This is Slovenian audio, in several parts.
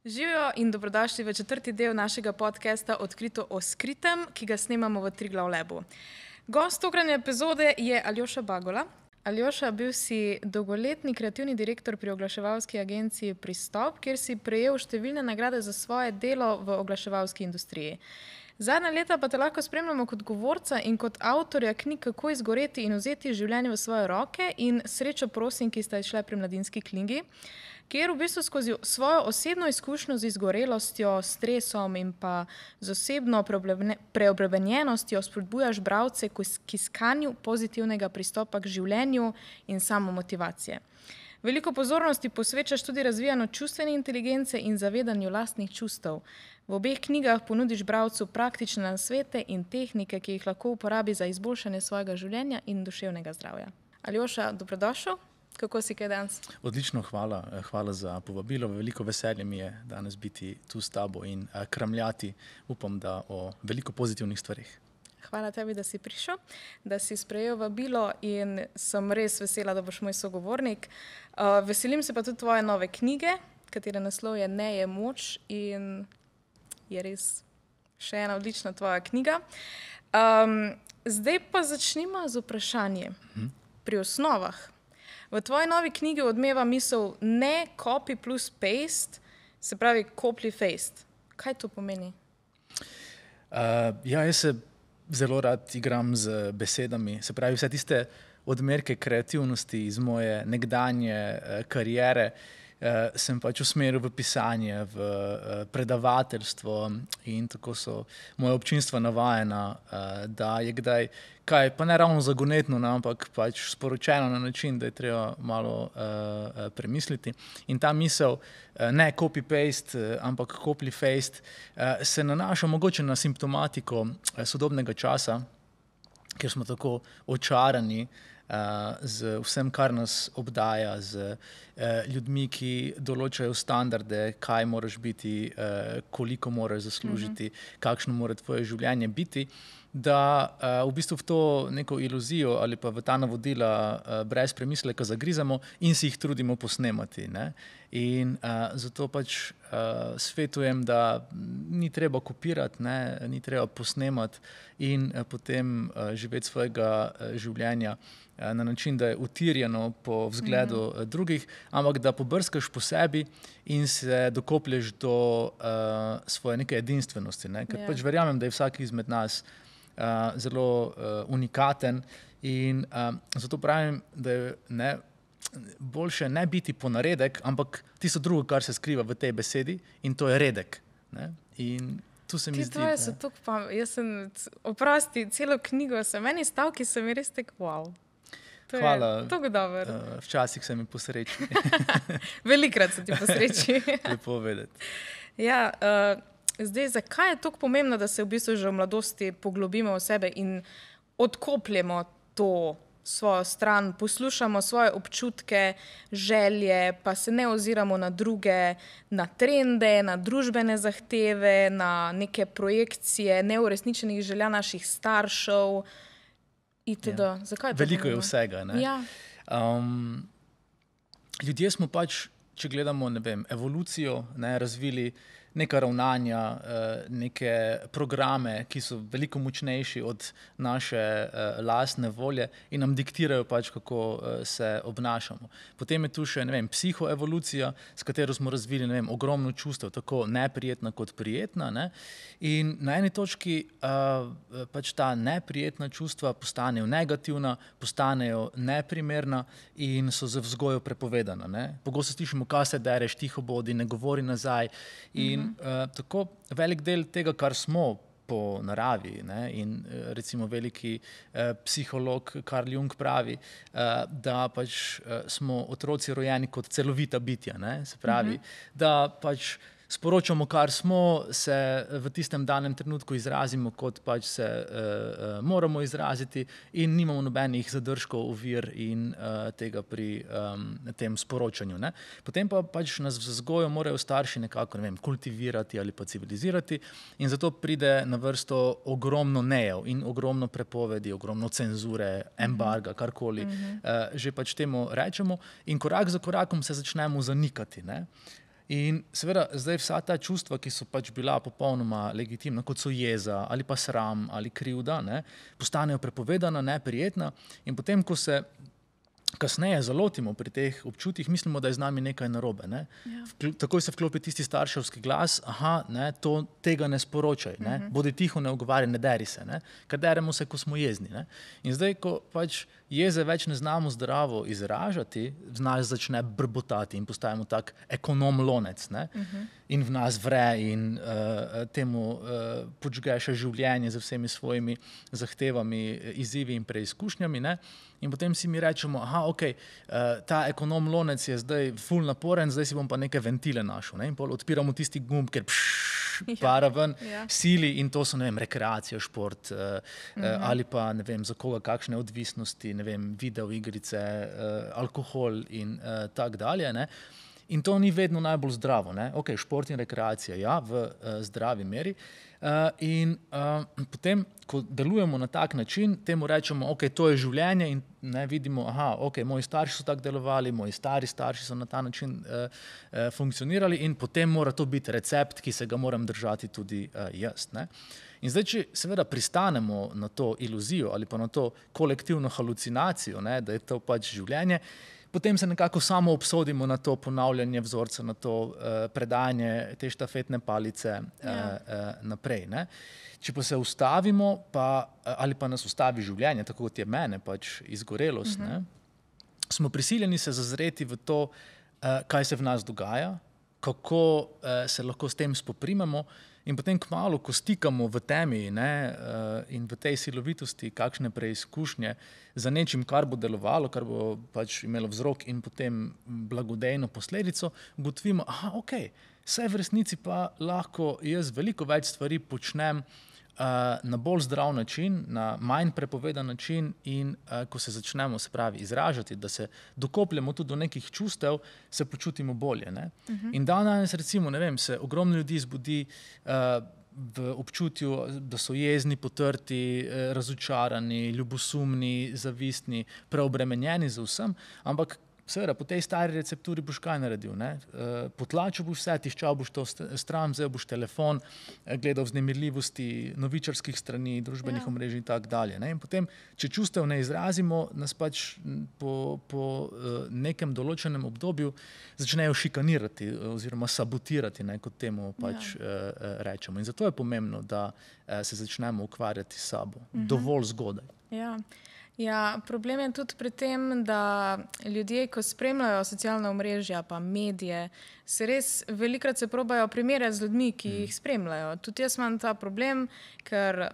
Živijo in dobrodošli v četrti del našega podcasta Odkrito o skritem, ki ga snemamo v Triglav Labu. Gost tokratne epizode je Aljoša Bagola. Aljoša, bil si dolgoletni kreativni direktor pri oglaševalski agenciji Pristop, kjer si prejel številne nagrade za svoje delo v oglaševalski industriji. Zadnja leta pa te lahko spremljamo kot govorca in kot avtorja knjig Kako izgoreti in vzeti življenje v svoje roke in Srečo prosim, ki sta izšle pri Mladinski knjigi, kjer v bistvu skozi svojo osebno izkušnjo z izgorelostjo, stresom in pa z osebno preobremenjenostjo spodbujaš bralce k iskanju pozitivnega pristopa k življenju in samomotivacije. Veliko pozornosti posvečaš tudi razvijanju čustvene inteligence in zavedanju lastnih čustev. V obeh knjigah ponudiš bralcu praktične nasvete in tehnike, ki jih lahko uporabi za izboljšanje svojega življenja in duševnega zdravja. Aljoša, dobrodošel. Kako si kaj danes? Odlično, hvala. Hvala za povabilo. Veliko veselje mi je danes biti tu s tabo in kramljati, upam, da o veliko pozitivnih stvarih. Hvala tebi, da si prišel, da si sprejel vabilo in sem res vesela, da boš moj sogovornik. Veselim se pa tudi tvoje nove knjige, katere naslov je Ne je moč in je res še ena odlična tvoja knjiga. Zdaj pa začnimo z vprašanjem. Pri osnovah. V tvoji novi knjigi odmeva misel ne copy plus paste, se pravi copy paste. Kaj to pomeni? Jaz se zelo rad igram z besedami, se pravi vse tiste odmerke kreativnosti iz moje nekdanje kariere sem pač usmeril v pisanje, v predavateljstvo in tako so moje občinstva navajena, da je kdaj kaj, pa ne ravno zagonetno, ampak pač sporočeno na način, da je treba malo premisliti. In ta misel, ne copy-paste, ampak copy-paste, se nanaša mogoče na simptomatiko sodobnega časa, kjer smo tako očarani z vsem, kar nas obdaja, z ljudmi, ki določajo standarde, kaj moraš biti, koliko moraš zaslužiti, kakšno mora tvoje življenje biti, da v bistvu v to neko iluzijo ali pa v ta navodila brez premisleka zagrizamo in si jih trudimo posnemati, ne? In zato pač svetujem, da ni treba kopirati, ne? Ni treba posnemati in potem živeti svojega življenja na način, da je utirjeno po vzgledu drugih, ampak da pobrskaš po sebi in se dokoplješ do svoje neke edinstvenosti, ne? Ker pač verjamem, da je vsak izmed nas zelo unikaten in zato pravim, da je boljše ne biti ponaredek, ampak tisto drugo, kar se skriva v tej besedi in to je redek, ne? In tu se mi zdi... Ti tvoje so tako jaz sem, oprosti, celo knjigo sem, meni stavki so mi res tak wow. Hvala. Tako dober. Včasih se mi posreči. Velikrat se ti posreči. Lepo vedeti. Ja, zdaj, zakaj je tako pomembno, da se v bistvu že v mladosti poglobimo v sebe in odkopljemo to svojo stran, poslušamo svoje občutke, želje, pa se ne oziramo na druge, na trende, na družbene zahteve, na neke projekcije neuresničenih želja naših staršev itd. Ja. Zakaj je to veliko pomembno? je vsega, ne? Ja. Ljudje smo pač, če gledamo, ne vem, evolucijo, ne, razvili neka ravnanja, neke programe, ki so veliko močnejši od naše lastne volje in nam diktirajo pač, kako se obnašamo. Potem je tu še, ne vem, psihoevolucija, s katero smo razvili, ne vem, ogromno čustev, tako neprijetna kot prijetna, ne? In na eni točki pač ta neprijetna čustva postanejo negativna, postanejo neprimerna in so z vzgojo prepovedana, ne? Pogosto slišimo, kaj se dereš, tiho bodi, ne govori nazaj in tako velik del tega, kar smo po naravi, ne? In recimo veliki psiholog Carl Jung pravi, da pač smo otroci rojeni kot celovita bitja, ne? Se pravi, da pač sporočamo, kar smo, se v tistem danem trenutku izrazimo, kot pač se moramo izraziti in nimamo nobenih zadržkov, ovir in tega pri tem sporočanju, ne. Potem pa pač nas v vzgojo morajo starši nekako, ne vem, kultivirati ali pa civilizirati in zato pride na vrsto ogromno nejev in ogromno prepovedi, ogromno cenzure, embarga, karkoli že pač temu rečemo in korak za korakom se začnemo zanikati, ne. In seveda zdaj vsa ta čustva, ki so pač bila popolnoma legitimna, kot so jeza ali pa sram ali krivda, ne, postanejo prepovedana, neprijetna in potem, ko se kasneje zalotimo pri teh občutjih, mislimo, da je z nami nekaj narobe. Ne? Takoj se vklopi tisti starševski glas, tega ne sporočaj, ne? Bodi tiho, ne ogovarjaj, ne deri se, ne? Ker deremo se, ko smo jezni. Ne? In zdaj, ko pač jeze več ne znamo zdravo izražati, v nas začne brbotati in postajamo tak ekonom lonec, ne? In v nas vre in temu podžge še življenje z vsemi svojimi zahtevami, izzivi in preizkušnjami, ne? In potem si mi rečemo, ta ekonom lonec je zdaj ful naporen, zdaj si bom pa neke ventile našel. Ne? In pol odpiramo tisti gumb, ker para ven, sili in to so, ne vem, rekreacija, šport ali pa, ne vem, za koga kakšne odvisnosti, ne vem, videoigrice, alkohol in tak dalje, ne? In to ni vedno najbolj zdravo. Ne? Šport in rekreacija, ja, v zdravi meri. In potem, ko delujemo na tak način, temu rečemo, to je življenje in ne vidimo, moji starši so tako delovali, moji stari starši so na ta način funkcionirali in potem mora to biti recept, ki se ga moram držati tudi jaz. Ne? In zdaj, če seveda pristanemo na to iluzijo ali pa na to kolektivno halucinacijo, ne, da je to pač življenje, potem se nekako samo obsodimo na to ponavljanje vzorca, na to predajanje te štafetne palice naprej. Ne? Če pa se ustavimo, ali pa nas ustavi življenje, tako kot je mene, pač izgorelost, ne? Smo prisiljeni se zazreti v to, kaj se v nas dogaja, kako se lahko s tem spoprimemo in potem kmalu, ko stikamo v temi, ne, in v tej silovitosti kakšne preizkušnje za nečim, kar bo delovalo, kar bo pač imelo vzrok in potem blagodejno posledico, ugotovimo, saj v resnici pa lahko jaz veliko več stvari počnem na bolj zdrav način, na manj prepovedan način in ko se začnemo, se pravi, izražati, da se dokopljamo tudi do nekih čustev, se počutimo bolje. Ne? In danes, recimo, ne vem, se ogromno ljudi zbudi v občutju, da so jezni, potrti, razočarani, ljubosumni, zavistni, preobremenjeni za vsem, ampak seveda, po tej stari recepturi boš kaj naredil, ne? Potlačil boš vse, tiščal boš to stran, vzel boš telefon, gledal vznemirljivosti novičarskih strani, družbenih omrežij in tak dalje. Ne? In potem, če čustev ne izrazimo, nas pač po nekem določenem obdobju začnejo šikanirati oziroma sabotirati, ne, kot temu pač rečemo. In zato je pomembno, da se začnemo ukvarjati s sabo dovolj zgodaj. Ja, problem je tudi pri tem, da ljudje, ko spremljajo socialna omrežja pa medije, se res velikokrat se probajo primerjati z ljudmi, ki jih spremljajo. Tudi jaz imam ta problem, ker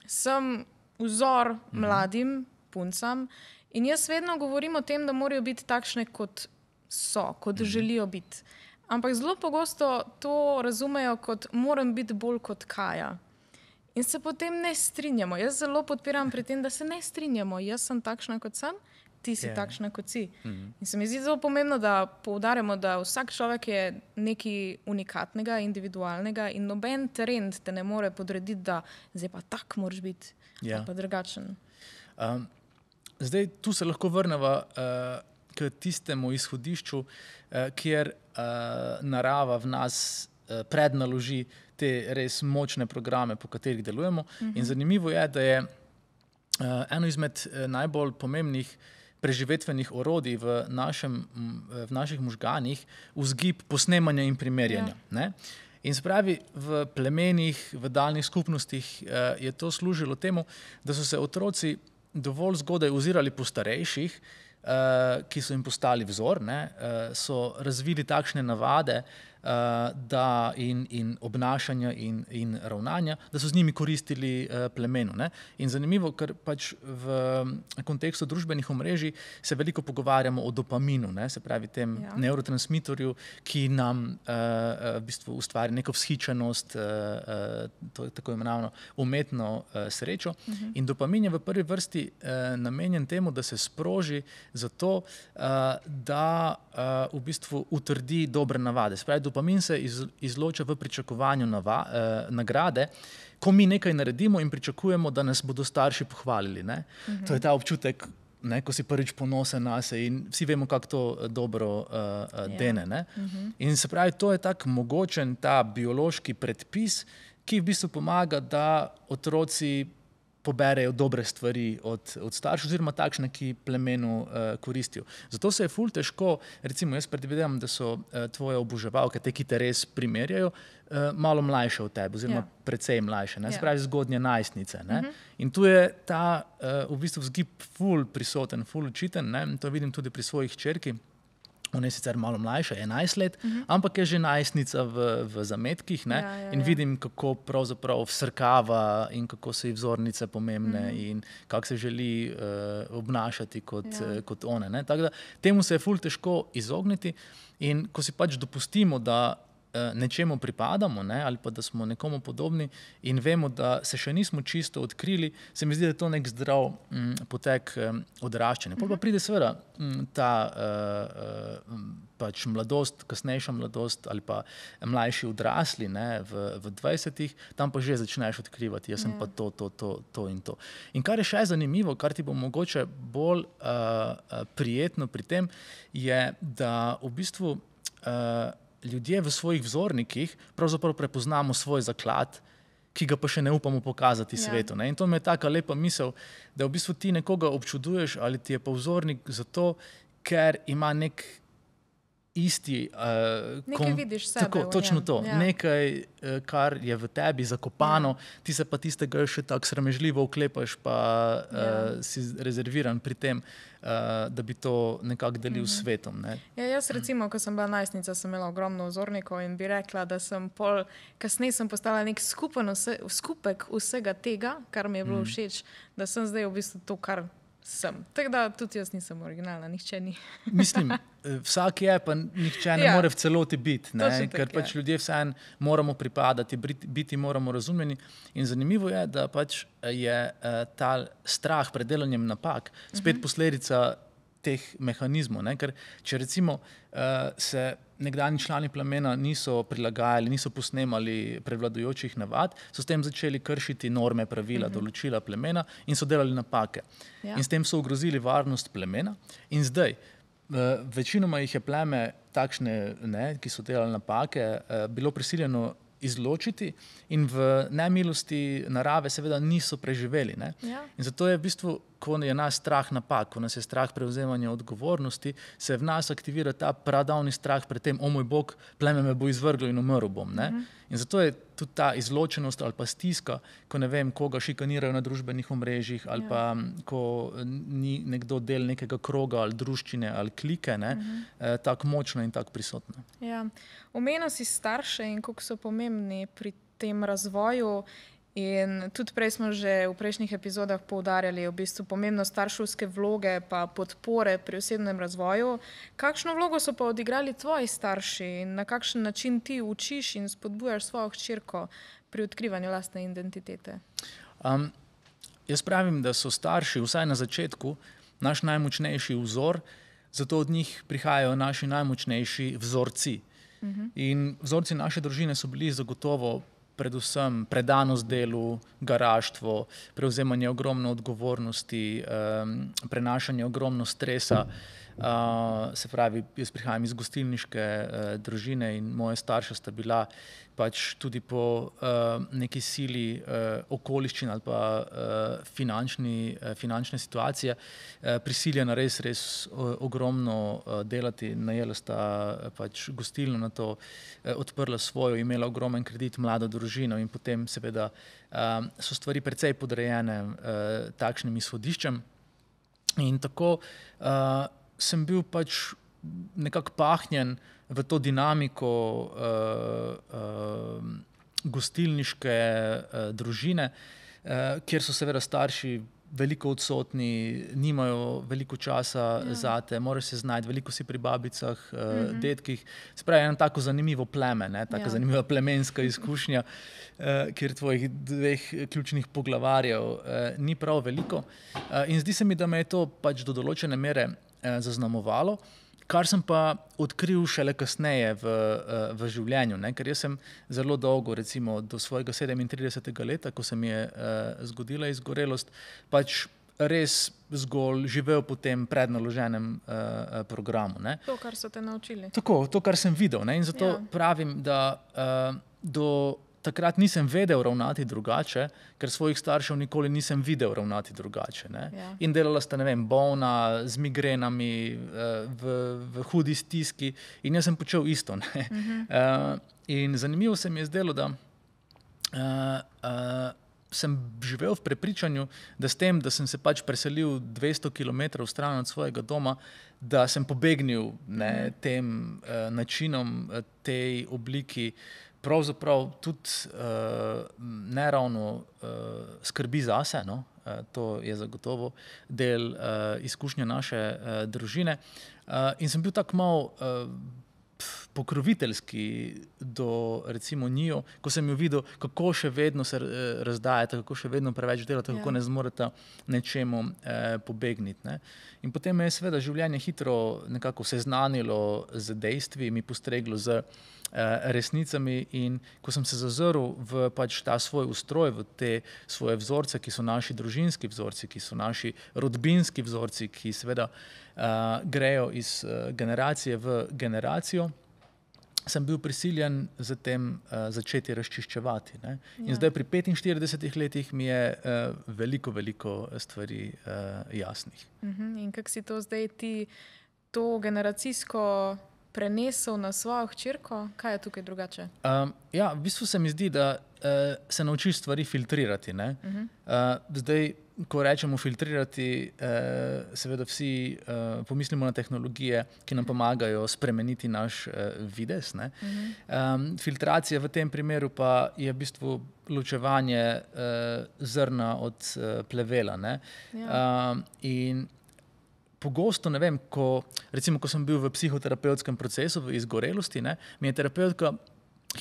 sem vzor mladim puncam in jaz vedno govorim o tem, da morajo biti takšne, kot so, kot želijo biti. Ampak zelo pogosto to razumejo kot moram biti bolj kot Kaja. In se potem ne strinjamo. Jaz zelo podpiram pri tem, da se ne strinjamo. Jaz sem takšna, kot sem, ti si takšna, kot si. In se mi zdi zelo pomembno, da poudarjamo, da vsak človek je nekaj unikatnega, individualnega in noben trend te ne more podrediti, da zdaj pa tak moraš biti, pa drugačen. Zdaj, tu se lahko vrneva k tistemu izhodišču, kjer narava v nas prednaloži te res močne programe, po katerih delujemo. In zanimivo je, da je eno izmed najbolj pomembnih preživetvenih orodij v naših možganih vzgib posnemanja in primerjanja. Ne? In se pravi, v plemenih, v daljnih skupnostih je to služilo temu, da so se otroci dovolj zgodaj ozirali po starejših, ki so jim postali vzor, ne? So razvili takšne navade in obnašanja in ravnanja, da so z njimi koristili plemenu. Ne? In zanimivo, ker pač v kontekstu družbenih omrežij se veliko pogovarjamo o dopaminu, ne? Se pravi tem nevrotransmitorju, ki nam v bistvu ustvari neko vzhičenost, to je tako imenovano umetno srečo. In dopamin je v prvi vrsti namenjen temu, da se sproži zato, da v bistvu utrdi dobre navade. Se pravi, dopamin se izloča v pričakovanju nagrade, ko mi nekaj naredimo in pričakujemo, da nas bodo starši pohvalili. Ne? To je ta občutek ne, ko si prvič ponosen nase in vsi vemo, kako to dobro dene. Ne. In se pravi, to je tak mogočen ta biološki predpis, ki v bistvu pomaga, da otroci poberejo dobre stvari od staršev oziroma takšne, ki plemenu koristijo. Zato se je ful težko, recimo jaz predvidevam, da so tvoje oboževalke, te, ki te res primerjajo, malo mlajše od tebe oziroma precej mlajše, ne? Se pravi zgodnje najstnice. Ne? In tu je ta v bistvu vzgib ful prisoten, ful učiten, ne? To vidim tudi pri svojih hčerki. Ona je sicer malo mlajša, 11 let, ampak je že najstnica v zametkih, ne? In vidim, kako pravzaprav vsrkava in kako so ji vzornice pomembne in kako se želi obnašati kot one. Ne? Tako da temu se je ful težko izogniti in ko si pač dopustimo, da nečemu pripadamo, ne, ali pa da smo nekomu podobni in vemo, da se še nismo čisto odkrili, se mi zdi, da je to nek zdrav potek odraščanja. Pol pa pride seveda ta pač mladost, kasnejša mladost ali pa mlajši odrasli, ne, v 20-ih, tam pa že začneš odkrivati, jaz sem pa to in to. In kar je še zanimivo, kar ti bo mogoče bolj prijetno pri tem, je, da v bistvu ljudje v svojih vzornikih pravzaprav prepoznamo svoj zaklad, ki ga pa še ne upamo pokazati svetu. Ne? In to mi je taka lepa misel, da v bistvu ti nekoga občuduješ ali ti je pa vzornik zato, ker ima nek isti... nekaj vidiš sebe tako, točno to. Nekaj, kar je v tebi zakopano, ti se pa tistega še tako sramežljivo oklepaš, pa si rezerviran pri tem, da bi to nekako delil s svetom. Ne? Jaz recimo, ko sem bila najstnica, sem imela ogromno vzornikov in bi rekla, da sem kasneje sem postala nek skupek vsega tega, kar mi je bilo všeč, da sem zdaj v bistvu to, kar sem. Tako da tudi jaz nisem originalna, nihče ni. Mislim, vsak je, pa nihče ne more v celoti biti, ne? Ker pač ljudje vseeno moramo pripadati, biti moramo razumljeni. In zanimivo je, da pač je ta strah pred delanjem napak spet posledica teh mehanizmov, ne? Ker če recimo se nekdanji člani plemena niso prilagajali, niso posnemali prevladujočih navad, so s tem začeli kršiti norme, pravila, določila plemena in so delali napake. In s tem so ogrozili varnost plemena. In zdaj, večinoma jih je pleme takšne, ne, ki so delali napake, bilo prisiljeno izločiti in v nemilosti narave seveda niso preživeli. Ne? In zato je v bistvu, ko je nas strah napak, ko nas je strah prevzemanja odgovornosti, se v nas aktivira ta pradavni strah pred tem, o moj Bog, pleme me bo izvrglo in umrl bom. Ne? In zato je tudi ta izločenost ali pa stiska, ko ne vem, koga šikanirajo na družbenih omrežjih ali pa ko ni nekdo del nekega kroga ali druščine ali klike, ne, tako močna in tako prisotna. Ja. Omenil si starše in koliko so pomembni pri tem razvoju in tudi prej smo že v prejšnjih epizodah poudarjali v bistvu pomembnost starševske vloge pa podpore pri osebnem razvoju. Kakšno vlogo so pa odigrali tvoji starši in na kakšen način ti učiš in spodbujaš svojo hčerko pri odkrivanju lastne identitete? Jaz pravim, da so starši vsaj na začetku naš najmočnejši vzor, zato od njih prihajajo naši najmočnejši vzorci. In vzorci naše družine so bili zagotovo predvsem predanost delu, garaštvo, prevzemanje ogromno odgovornosti, prenašanje ogromno stresa. Se pravi, jaz prihajam iz gostilniške družine in moje starša sta bila pač tudi po neki sili okoliščin ali pa finančne situacije prisiljena res ogromno delati. Najela sta pač gostilno, na to odprla svojo, imela ogromen kredit, mlado družino in potem seveda so stvari precej podrejene takšnim izhodiščem. In tako sem bil pač nekako pahnjen v to dinamiko gostilniške družine, kjer so seveda starši veliko odsotni, nimajo veliko časa zate, moraš se znajti, veliko si pri babicah, dedkih. Se pravi, eno tako zanimivo pleme, ne? Taka zanimiva plemenska izkušnja, kjer tvojih dveh ključnih poglavarjev ni prav veliko. In zdi se mi, da me je to pač do določene mere zaznamovalo, kar sem pa odkril šele kasneje v življenju, ne? Ker jaz sem zelo dolgo, recimo do svojega 37. leta, ko se mi je zgodila izgorelost, pač res zgolj živel po tem prednaloženem programu. Ne. To, kar so te naučili. Tako, to, kar sem videl. Ne. In zato pravim, da do takrat nisem vedel ravnati drugače, ker svojih staršev nikoli nisem videl ravnati drugače. Ne. In delala sta, ne vem, bolna, z migrenami, v hudi stiski in jaz sem počel isto. Ne. In zanimivo se mi je zdelo, da sem živel v prepričanju, da s tem, da sem se pač preselil 200 kilometrov stran od svojega doma, da sem pobegnil tem načinom, tej obliki, pravzaprav tudi ne ravno skrbi zase, no? To je zagotovo del izkušnje naše družine. In sem bil tako malo pokroviteljski do recimo njiju, ko sem jo videl, kako še vedno se razdajata, kako še vedno preveč delata, kako ne zmoreta nečemu pobegniti. Ne. In potem me je seveda življenje hitro nekako seznanilo z dejstvi, mi postreglo z resnicami in ko sem se zazrl v pač ta svoj ustroj, v te svoje vzorce, ki so naši družinski vzorci, ki so naši rodbinski vzorci, ki seveda grejo iz generacije v generacijo, sem bil prisiljen zatem začeti razčiščevati. Ne? In zdaj pri 45 letih mi je veliko stvari jasnih. In kako si to zdaj ti to generacijsko prenesel na svojo hčerko? Kaj je tukaj drugače? Ja, v bistvu se mi zdi, da se naučiš stvari filtrirati. Ne? Zdaj, ko rečemo filtrirati, seveda vsi pomislimo na tehnologije, ki nam pomagajo spremeniti naš videz. Ne? Filtracija v tem primeru pa je v bistvu ločevanje zrna od plevela. Ne? In pogosto, ne vem, ko sem bil v psihoterapevtskem procesu, v izgorelosti, ne, mi je terapeutka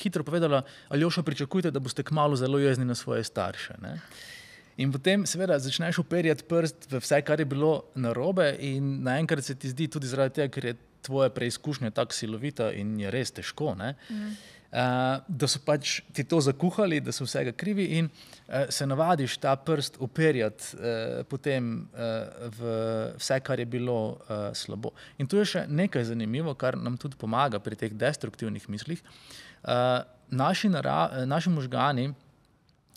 hitro povedala: Aljoša, pričakujte, da boste kmalu zelo jezni na svoje starše. Ne. In potem seveda začneš uperjati prst v vse, kar je bilo narobe in naenkrat se ti zdi tudi zaradi tega, ker je tvoja preizkušnja tako silovita in je res težko, ne, da so pač ti to zakuhali, da so vsega krivi in se navadiš ta prst uperjati potem v vse, kar je bilo slabo. In tu je še nekaj zanimivo, kar nam tudi pomaga pri teh destruktivnih mislih. Naši možgani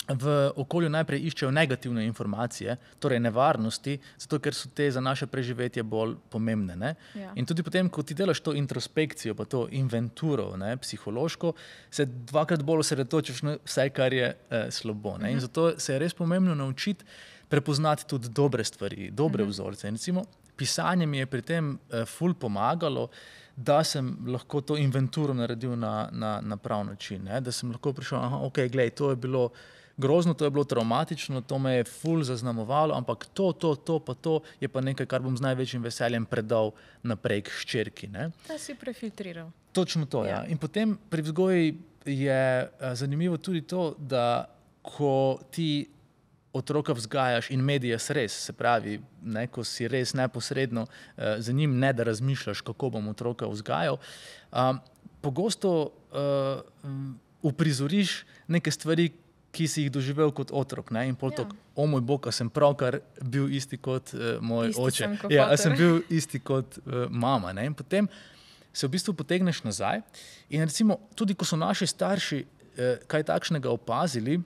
v okolju najprej iščejo negativne informacije, torej nevarnosti, zato ker so te za naše preživetje bolj pomembne. Ne? In tudi potem, ko ti delaš to introspekcijo, pa to inventuro, ne, psihološko, se dvakrat bolj osredotočiš na vse, kar je slabo. Ne? In zato se je res pomembno naučiti prepoznati tudi dobre stvari, dobre vzorce. In recimo, pisanje mi je pri tem ful pomagalo, da sem lahko to inventuro naredil na prav način. Ne? Da sem lahko prišel, glej, to je bilo grozno, to je bilo traumatično, to me je ful zaznamovalo, ampak to je pa nekaj, kar bom z največjim veseljem predal naprej k hčerki. Ne? Da si prefiltriral. Točno to, ja. In potem pri vzgoji je zanimivo tudi to, da ko ti otroka vzgajaš in medias res, se pravi, ne, ko si res neposredno za njim, ne da razmišljaš, kako bom otroka vzgajal, pogosto uprizoriš neke stvari, ki si jih doživel kot otrok. Ne? In pol tako, o moj bog, a sem pravkar bil isti kot moj oče. Ja, a sem bil isti kot mama. Ne? In potem se v bistvu potegneš nazaj in recimo tudi, ko so naši starši kaj takšnega opazili,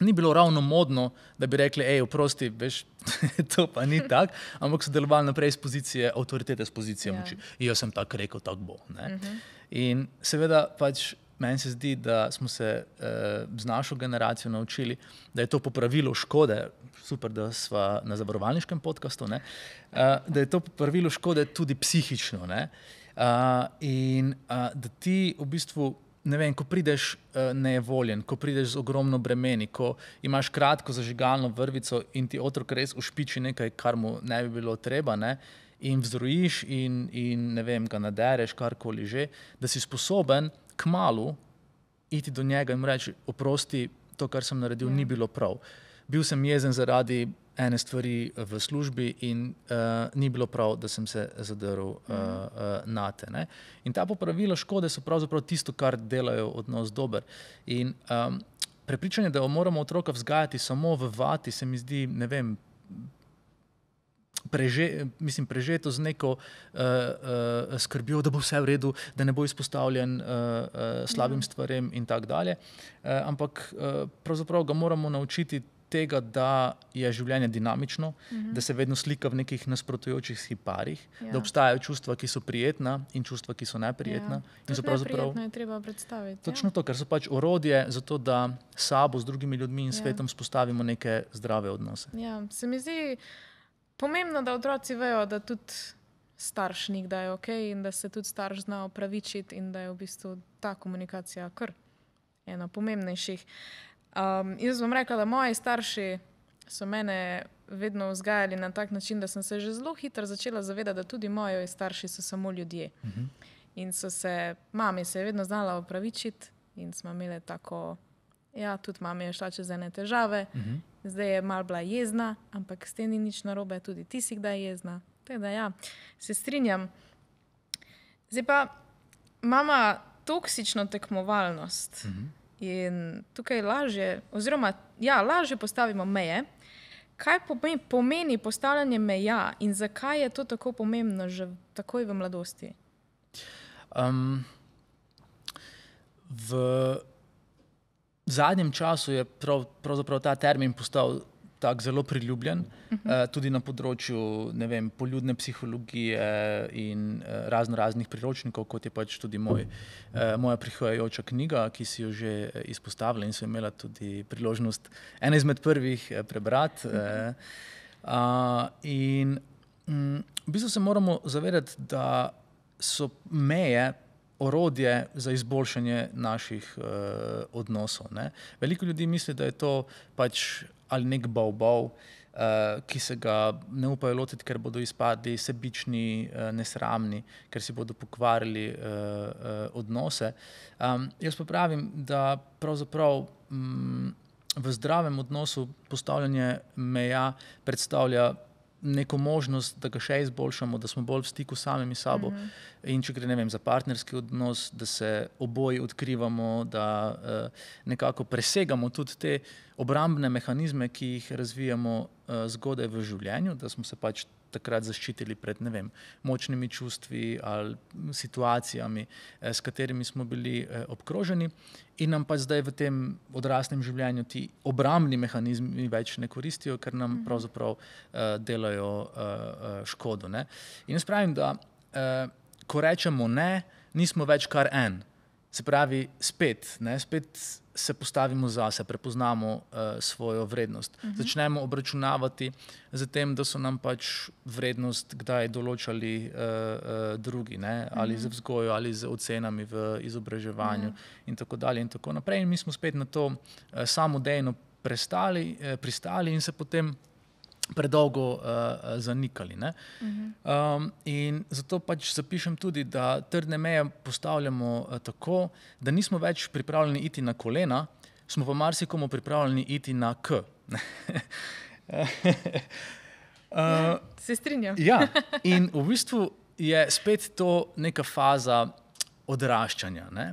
ni bilo ravno modno, da bi rekli, oprosti, veš, to pa ni tak, ampak so delovali naprej z pozicije avtoritete, z pozicije moči. Jaz sem tako rekel, tako bo. Ne? In seveda pač meni se zdi, da smo se z našo generacijo naučili, da je to popravilo škode, super, da sva na zavarovalniškem podcastu, ne, da je to popravilo škode tudi psihično. Ne, in da ti v bistvu, ne vem, ko prideš nejevoljen, ko prideš z ogromno bremeni, ko imaš kratko zažigalno vrvico in ti otrok res ušpiči nekaj, kar mu ne bi bilo treba, ne, in vzrojiš in ne vem, ga nadereš, karkoli že, da si sposoben kmalu iti do njega in mu reči, oprosti, to, kar sem naredil, ni bilo prav. Bil sem jezen zaradi ene stvari v službi in ni bilo prav, da sem se zadrl nate. Ne? In ta popravila škode so pravzaprav tisto, kar delajo odnos dober. In prepričanje, da moramo otroka vzgajati samo v vati, se mi zdi, ne vem, prežeto z neko skrbjo, da bo vse v redu, da ne bo izpostavljen slabim stvarem in tako dalje. Ampak pravzaprav ga moramo naučiti tega, da je življenje dinamično, da se vedno slika v nekih nasprotujočih si parih, da obstajajo čustva, ki so prijetna in čustva, ki so neprijetna. In so neprijetno je treba predstaviti. Točno to, ker so pač orodje za to, da sabo, z drugimi ljudmi in svetom spostavimo neke zdrave odnose. Ja, se mi zdi pomembno, da otroci vejo, da tudi starš nikdaj je okej in da se tudi starš zna opravičiti in da je v bistvu ta komunikacija kar ena pomembnejših. Jaz bom rekla, da moji starši so mene vedno vzgajali na tak način, da sem se že zelo hitro začela zavedati, da tudi moji starši so samo ljudje. In mami se je vedno znala opravičiti in smo imeli tako, ja, tudi mami je šla čez ene težave, zdaj je malo bila jezna, ampak s tem ni nič narobe, tudi ti si kdaj jezna. Tako da ja, se strinjam. Zdaj pa imamo toksično tekmovalnost. In tukaj lažje postavimo meje. Kaj pomeni postavljanje meja in zakaj je to tako pomembno že takoj v mladosti? V zadnjem času je pravzaprav ta termin postal tak zelo priljubljen, tudi na področju, ne vem, poljudne psihologije in raznih priročnikov, kot je pač tudi moja prihajajoča knjiga, ki si jo že izpostavila in so imela tudi priložnost ena izmed prvih prebrati. In v bistvu se moramo zavedati, da so meje orodje za izboljšanje naših odnosov, ne. Veliko ljudi misli, da je to pač ali nek bav, ki se ga ne upajo lotiti, ker bodo izpadli sebični, nesramni, ker si bodo pokvarili odnose. Jaz pa pravim, da pravzaprav v zdravem odnosu postavljanje meja predstavlja neko možnost, da ga še izboljšamo, da smo bolj v stiku s samimi sabo. In če gre, ne vem, za partnerski odnos, da se oboji odkrivamo, da nekako presegamo tudi te obrambne mehanizme, ki jih razvijamo zgodaj v življenju, da smo se pač takrat zaščitili pred, ne vem, močnimi čustvi ali situacijami, s katerimi smo bili obkroženi in nam pač zdaj v tem odraslem življenju ti obrambni mehanizmi več ne koristijo, ker nam pravzaprav delajo škodo, ne. In jaz pravim, da ko rečemo ne, nismo več kar en. Se pravi, spet se postavimo zase, prepoznamo svojo vrednost. Začnemo obračunavati z tem, da so nam pač vrednost kdaj določali drugi, ne? Ali z vzgojo, ali z ocenami v izobraževanju in tako dalje in tako naprej. In mi smo spet na to samodejno pristali in se potem predolgo zanikali, ne? In zato pač zapišem tudi, da trdne meje postavljamo tako, da nismo več pripravljeni iti na kolena, smo pa marsikomu pripravljeni iti na K. Se strinjam. Ja, in v bistvu je spet to neka faza odraščanja, ne?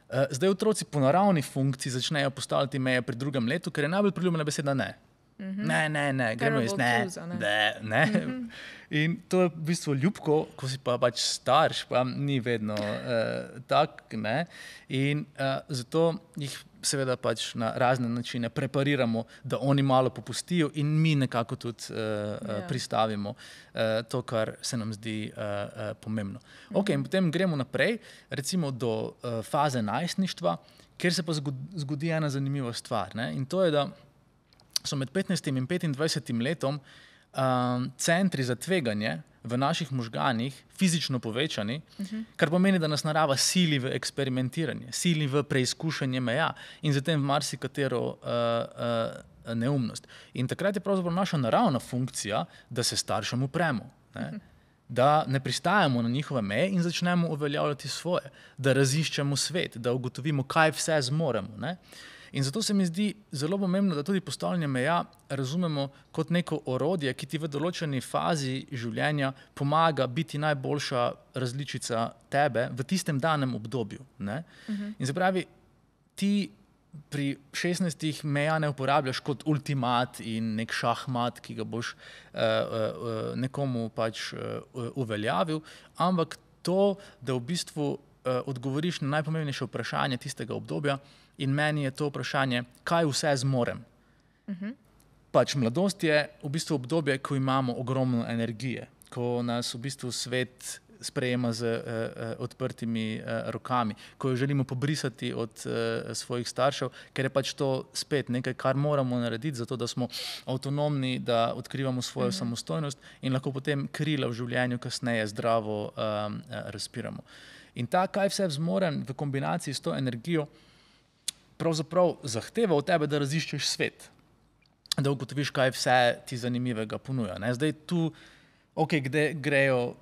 Zdaj otroci po naravni funkciji začnejo postavljati meje pri 2. letu, ker je najbolj priljubljena beseda ne. Ne, gremo iz ne. In to je v bistvu ljubko, ko si pa pač starš, pa ni vedno tak, ne. In zato jih seveda pač na razne načine prepariramo, da oni malo popustijo in mi nekako tudi pristavimo to, kar se nam zdi pomembno. Ok, in potem gremo naprej, recimo do faze najstništva, kjer se pa zgodi ena zanimiva stvar, ne. In to je, da so med 15. in 25. letom centri za tveganje v naših možganih fizično povečani, kar pomeni, da nas narava sili v eksperimentiranje, sili v preizkušanje meja in zatem v marsikatero neumnost. In takrat je pravzaprav naša naravna funkcija, da se staršem upremo, ne? Da ne pristajamo na njihove meje in začnemo uveljavljati svoje, da raziščemo svet, da ugotovimo, kaj vse zmoremo, ne? In zato se mi zdi zelo pomembno, da tudi postavljanje meja razumemo kot neko orodje, ki ti v določeni fazi življenja pomaga biti najboljša različica tebe v tistem danem obdobju, ne? In se pravi, ti pri 16 meja ne uporabljaš kot ultimat in nek šahmat, ki ga boš nekomu pač uveljavil, ampak to, da v bistvu odgovoriš na najpomembnejše vprašanje tistega obdobja in meni je to vprašanje, kaj vse zmorem. Pač mladost je v bistvu obdobje, ko imamo ogromno energije, ko nas v bistvu svet sprejema z odprtimi rokami, ko jo želimo pobrisati od svojih staršev, ker je pač to spet nekaj, kar moramo narediti, zato da smo avtonomni, da odkrivamo svojo samostojnost in lahko potem krila v življenju kasneje zdravo razpiramo. In ta, kaj vse zmorem v kombinaciji s to energijo, pravzaprav zahteva od tebe, da raziščeš svet, da ugotoviš, kaj vse ti zanimivega ponuja. Zdaj tu kde grejo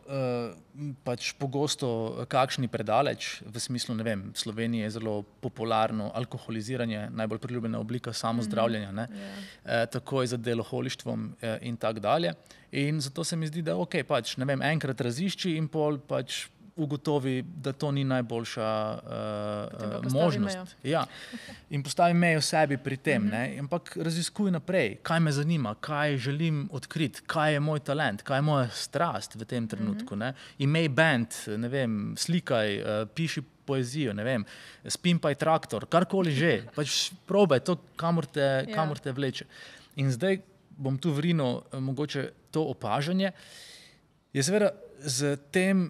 pač pogosto kakšni predaleč, v smislu, ne vem, v Sloveniji je zelo popularno alkoholiziranje, najbolj priljubljena oblika samozdravljenja, takoj za deloholištvom in tak dalje. In zato se mi zdi, da pač, ne vem, enkrat razišči in pol pač ugotovi, da to ni najboljša možnost. Ja. In postavi mejo sebi pri tem. Ampak raziskuj naprej, kaj me zanima, kaj želim odkriti, kaj je moj talent, kaj je moja strast v tem trenutku. Imej band, ne vem, slikaj, piši poezijo, ne vem, spimpaj traktor, karkoli že. Pač probaj to, kamor te vleče. In zdaj bom tu vrinil mogoče to opažanje. Je seveda z tem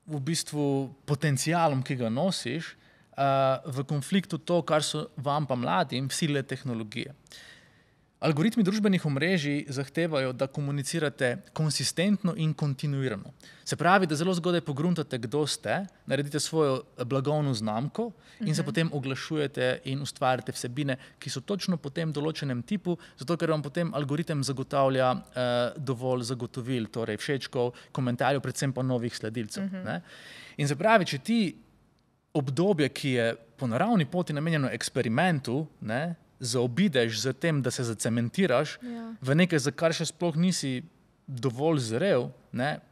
v bistvu potencialom, ki ga nosiš, v konfliktu to, kar so vam pa mladim sile tehnologije. Algoritmi družbenih omrežij zahtevajo, da komunicirate konsistentno in kontinuirano. Se pravi, da zelo zgodaj pogruntate, kdo ste, naredite svojo blagovno znamko in se potem oglašujete in ustvarjate vsebine, ki so točno po tem določenem tipu, zato ker vam potem algoritem zagotavlja dovolj zagotovil, torej všečkov, komentarjev, predvsem pa novih sledilcev. In se pravi, če ti obdobje, ki je po naravni poti namenjeno eksperimentu, zaobideš z tem, da se zacementiraš v nekaj, za kar še sploh nisi dovolj zrel,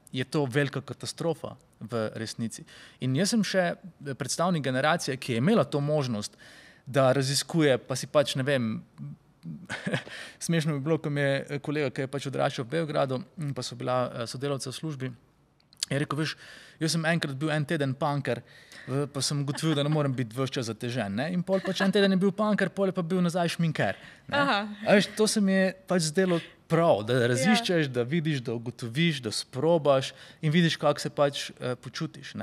je to velika katastrofa v resnici. In jaz sem še predstavnik generacije, ki je imela to možnost, da raziskuje, pa si pač, ne vem, smešno bi bilo, ko mi je kolega, ki je pač odraščal v Beogradu, pa so bila sodelavca v službi, je rekel, veš, jaz sem enkrat bil en teden punker, pa sem ugotovil, da ne morem biti ves čas zatežen. In pol pač en teden je bil punker, pol je pa bil nazaj šminker. Veš, to se mi je pač zdelo prav, da raziščeš, da vidiš, da ugotoviš, da sprobaš in vidiš, kako se pač počutiš.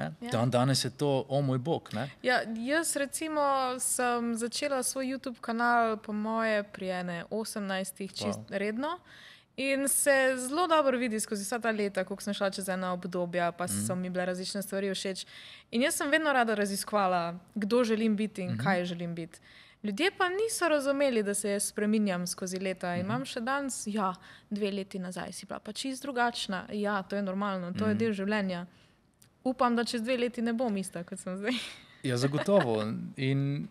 Danes je to, o moj bog. Jaz recimo sem začela svoj YouTube kanal po moje pri 18 čist redno. In se zelo dobro vidi skozi vsa ta leta, koliko sem šla čez ena obdobja, pa so mi bile različne stvari všeč. In jaz sem vedno rada raziskovala, kdo želim biti in kaj želim biti. Ljudje pa niso razumeli, da se spreminjam skozi leta. Imam še danes, 2 leti nazaj si bila pa čisto drugačna. Ja, to je normalno, to je del življenja. Upam, da čez 2 leti ne bom ista, kot sem zdaj. Ja, zagotovo. In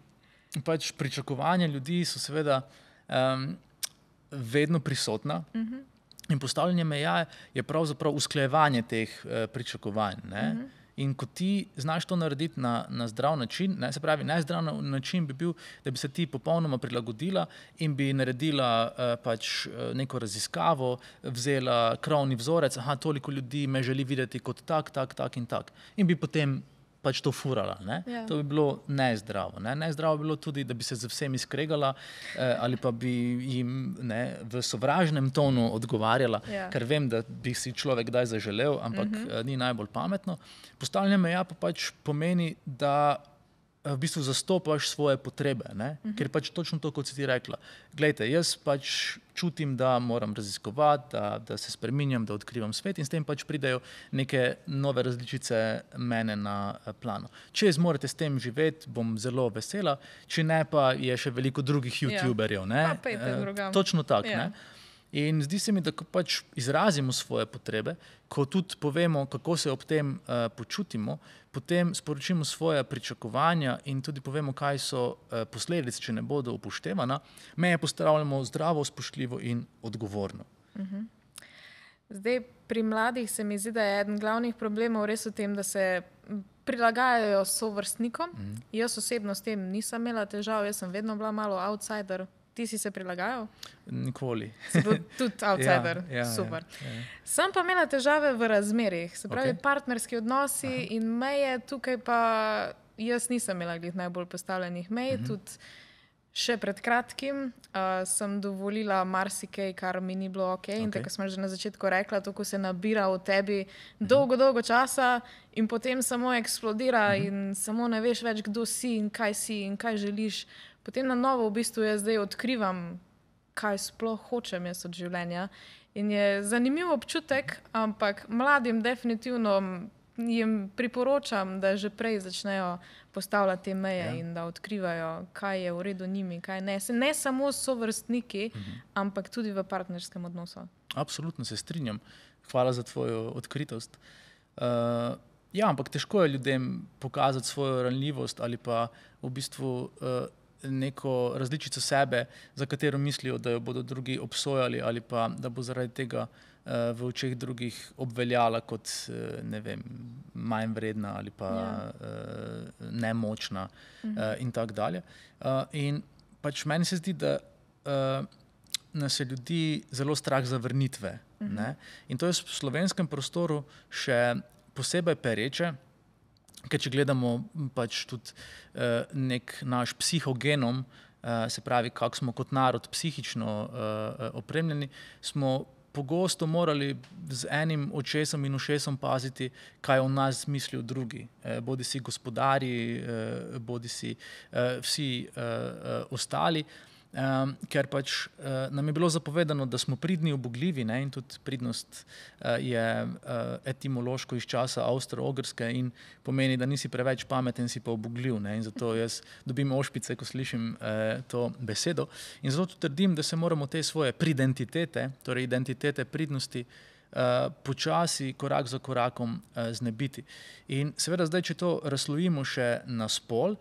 pač pričakovanja ljudi so seveda vedno prisotna in postavljanje meja je pravzaprav usklajevanje teh pričakovanj. In ko ti znaš to narediti na zdrav način, se pravi, najzdrav način bi bil, da bi se ti popolnoma prilagodila in bi naredila pač neko raziskavo, vzela krovni vzorec, toliko ljudi me želi videti kot tak in tak. In bi potem pač to furala. To bi bilo nezdravo. Nezdravo bi bilo tudi, da bi se z vsemi skregala ali pa bi jim v sovražnem tonu odgovarjala, ker vem, da bi si človek kdaj zaželel, ampak ni najbolj pametno. Postavljanje meja pa pač pomeni, da v bistvu zastopaš svoje potrebe, ker pač točno to, kot si ti rekla. Glejte, jaz pač čutim, da moram raziskovati, da se spreminjam, da odkrivam svet in s tem pač pridejo neke nove različice mene na plano. Če zmorete s tem živeti, bom zelo vesela, če ne, pa je še veliko drugih youtuberjev. Točno tako. In zdi se mi, da ko pač izrazimo svoje potrebe, ko tudi povemo, kako se ob tem počutimo, potem sporočimo svoje pričakovanja in tudi povemo, kaj so posledice, če ne bodo upoštevana, meje postavljamo zdravo, spoštljivo in odgovorno. Zdaj, pri mladih se mi zdi, da je eden glavnih problemov res v tem, da se prilagajajo sovrstnikom. Jaz osebno s tem nisem imela težav, jaz sem vedno bila malo outsider. Ti si se prilagajal? Nikoli. Si bil tudi outsider. Super. Sem pa imela težave v razmerjih, se pravi partnerski odnosi in meje, tukaj pa jaz nisem imela najbolj postavljenih mej, tudi še pred kratkim sem dovolila marsikaj, kar mi ni bilo okej. In tako sem že na začetku rekla, to, ko se nabira v tebi dolgo časa in potem samo eksplodira in samo ne veš več, kdo si in kaj želiš. Potem na novo v bistvu jaz zdaj odkrivam, kaj sploh hočem jaz od življenja. In je zanimiv občutek, ampak mladim definitivno jim priporočam, da že prej začnejo postavljati te meje in da odkrivajo, kaj je v redu njimi, kaj ne. Ne samo s sovrstniki, ampak tudi v partnerskem odnosu. Absolutno se strinjam. Hvala za tvojo odkritost. Ampak težko je ljudem pokazati svojo ranljivost ali pa v bistvu neko različico sebe, za katero mislijo, da jo bodo drugi obsojali ali pa da bo zaradi tega v očeh drugih obveljala kot, ne vem, manj vredna ali pa nemočna in tako dalje. In pač meni se zdi, da nas je ljudi zelo strah zavrnitve. Ne? In to je v slovenskem prostoru še posebej pereče, ker če gledamo pač tudi nek naš psihogenom, se pravi, kako smo kot narod psihično opremljeni, smo pogosto morali z enim očesom in ušesom paziti, kaj o nas mislijo drugi. Bodi si gospodarji, bodi si vsi ostali. Ker pač nam je bilo zapovedano, da smo pridni, ubogljivi, ne? In tudi pridnost je etimološko iz časa Avstro-Ogrske in pomeni, da nisi preveč pameten, si pa ubogljiv, ne? In zato jaz dobim ošpice, ko slišim to besedo. In zato tudi trdim, da se moramo te svoje pridentitete, torej identitete pridnosti, počasi, korak za korakom znebiti. In seveda zdaj, če to razslojimo še na spol,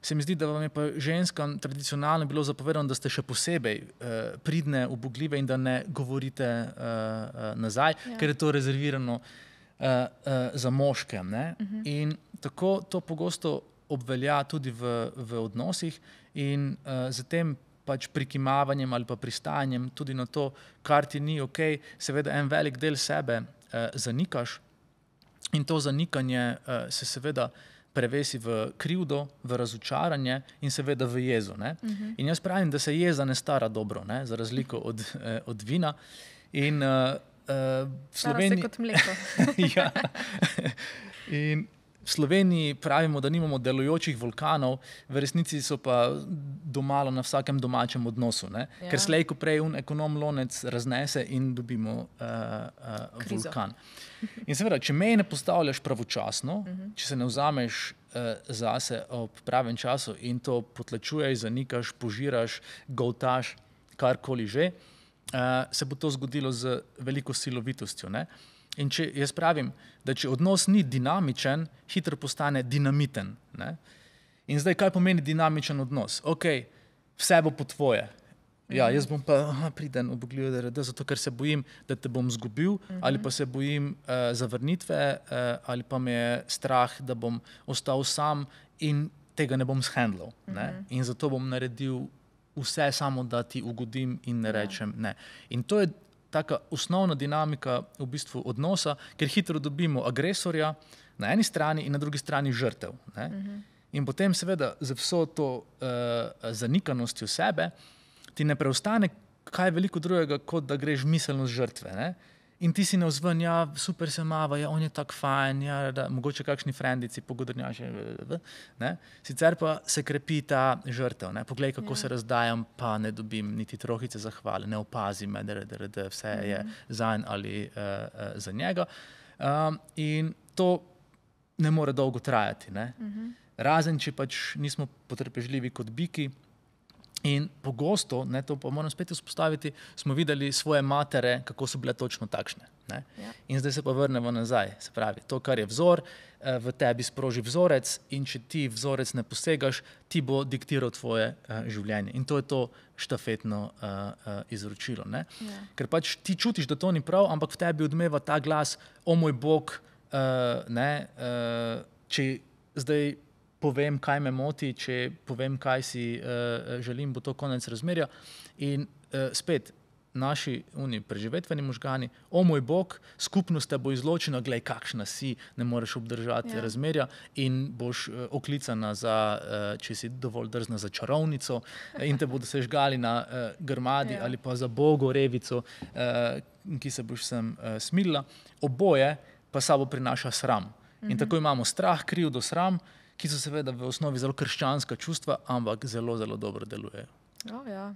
se mi zdi, da vam je pa ženskam tradicionalno bilo zapovedano, da ste še posebej pridne, ubogljive in da ne govorite nazaj, ker je to rezervirano za moške. Ne? In tako to pogosto obvelja tudi v odnosih in z tem pač prikimavanjem ali pa pristajanjem tudi na to, kar ti ni okej, seveda en velik del sebe zanikaš in to zanikanje se seveda prevesi v krivdo, v razočaranje in seveda v jezo. Ne? In jaz pravim, da se jeza ne stara dobro, ne? Za razliko od vina. In v Sloveniji... Stara se kot mleko. Ja. In v Sloveniji pravimo, da nimamo delujočih vulkanov, v resnici so pa domala na vsakem domačem odnosu. Ne? Ker slej, ko prej ekonom lonec raznese in dobimo vulkan. In seveda, če meje ne postavljaš pravočasno, če se ne vzameš zase ob pravem času in to potlačuješ, zanikaš, požiraš, goltaš, karkoli že, se bo to zgodilo z veliko silovitostjo. Ne? In če jaz pravim, da če odnos ni dinamičen, hitro postane dinamiten. Ne? In zdaj, kaj pomeni dinamičen odnos? Ok, vse bo po tvoje. Ja, jaz bom pa priden, ubogljiv, zato ker se bojim, da te bom zgubil, ali pa se bojim zavrnitve, ali pa me je strah, da bom ostal sam in tega ne bom shendlal. In zato bom naredil vse samo, da ti ugodim in ne rečem ne. In to je taka osnovna dinamika v bistvu odnosa, ker hitro dobimo agresorja na eni strani in na drugi strani žrtev. Ne? In potem seveda z vso to zanikanostjo sebe ti ne preostane kaj veliko drugega, kot da greš miselnost žrtve. Ne? In ti si navzven, ja, super se mava, ja, on je tak fajn, ja, da, mogoče kakšni frendici, pogodrnjaši, ne? Sicer pa se krepi ta žrtev, ne? Poglej, kako se razdajam, pa ne dobim niti trohice zahvale, ne opazim me, da vse je zanj ali za njega. In to ne more dolgo trajati. Ne? Razen, če pač nismo potrpežljivi kot biki In pogosto, to pa moram spet vzpostaviti, smo videli svoje matere, kako so bile točno takšne. Ne? Ja. In zdaj se pa vrnemo nazaj. Se pravi, to, kar je vzor, v tebi sproži vzorec in če ti vzorec ne posegaš, ti bo diktiral tvoje življenje. In to je to štafetno izročilo. Ne? Ja. Ker pač ti čutiš, da to ni prav, ampak v tebi odmeva ta glas, o moj Bog, če zdaj povem, kaj me moti, če povem, kaj si želim, bo to konec razmerja. In spet, naši preživetveni možgani, o moj Bog, skupnost te bo izločena, glej, kakšna si, ne moreš obdržati razmerja in boš oklicana za, če si dovolj drzna, za čarovnico in te bodo se žgali na grmadi ali pa za Bogo revico, ki se boš sem smilila. Oboje pa sabo prinaša sram. In tako imamo strah, krivdo, sram, ki so seveda v osnovi zelo krščanska čustva, ampak zelo, zelo dobro delujejo. Ja,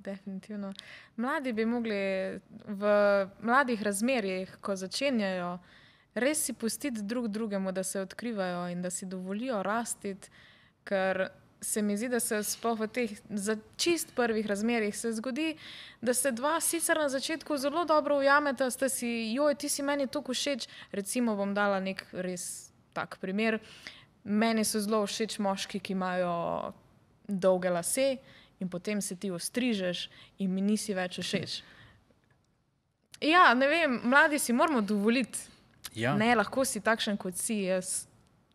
definitivno. Mladi bi mogli v mladih razmerjih, ko začenjajo, res si pustiti drug drugemu, da se odkrivajo in da si dovolijo rastiti, ker se mi zdi, da se sploh v teh čist prvih razmerjih se zgodi, da se dva sicer na začetku zelo dobro ujameta, sta si, joj, ti si meni toliko všeč, recimo bom dala nek res tak primer. Meni so zelo všeč moški, ki imajo dolge lase in potem se ti ostrižeš in mi nisi več všeč. Ja, ne vem, mladi si moramo dovoliti. Ja. Ne, lahko si takšen, kot si, jaz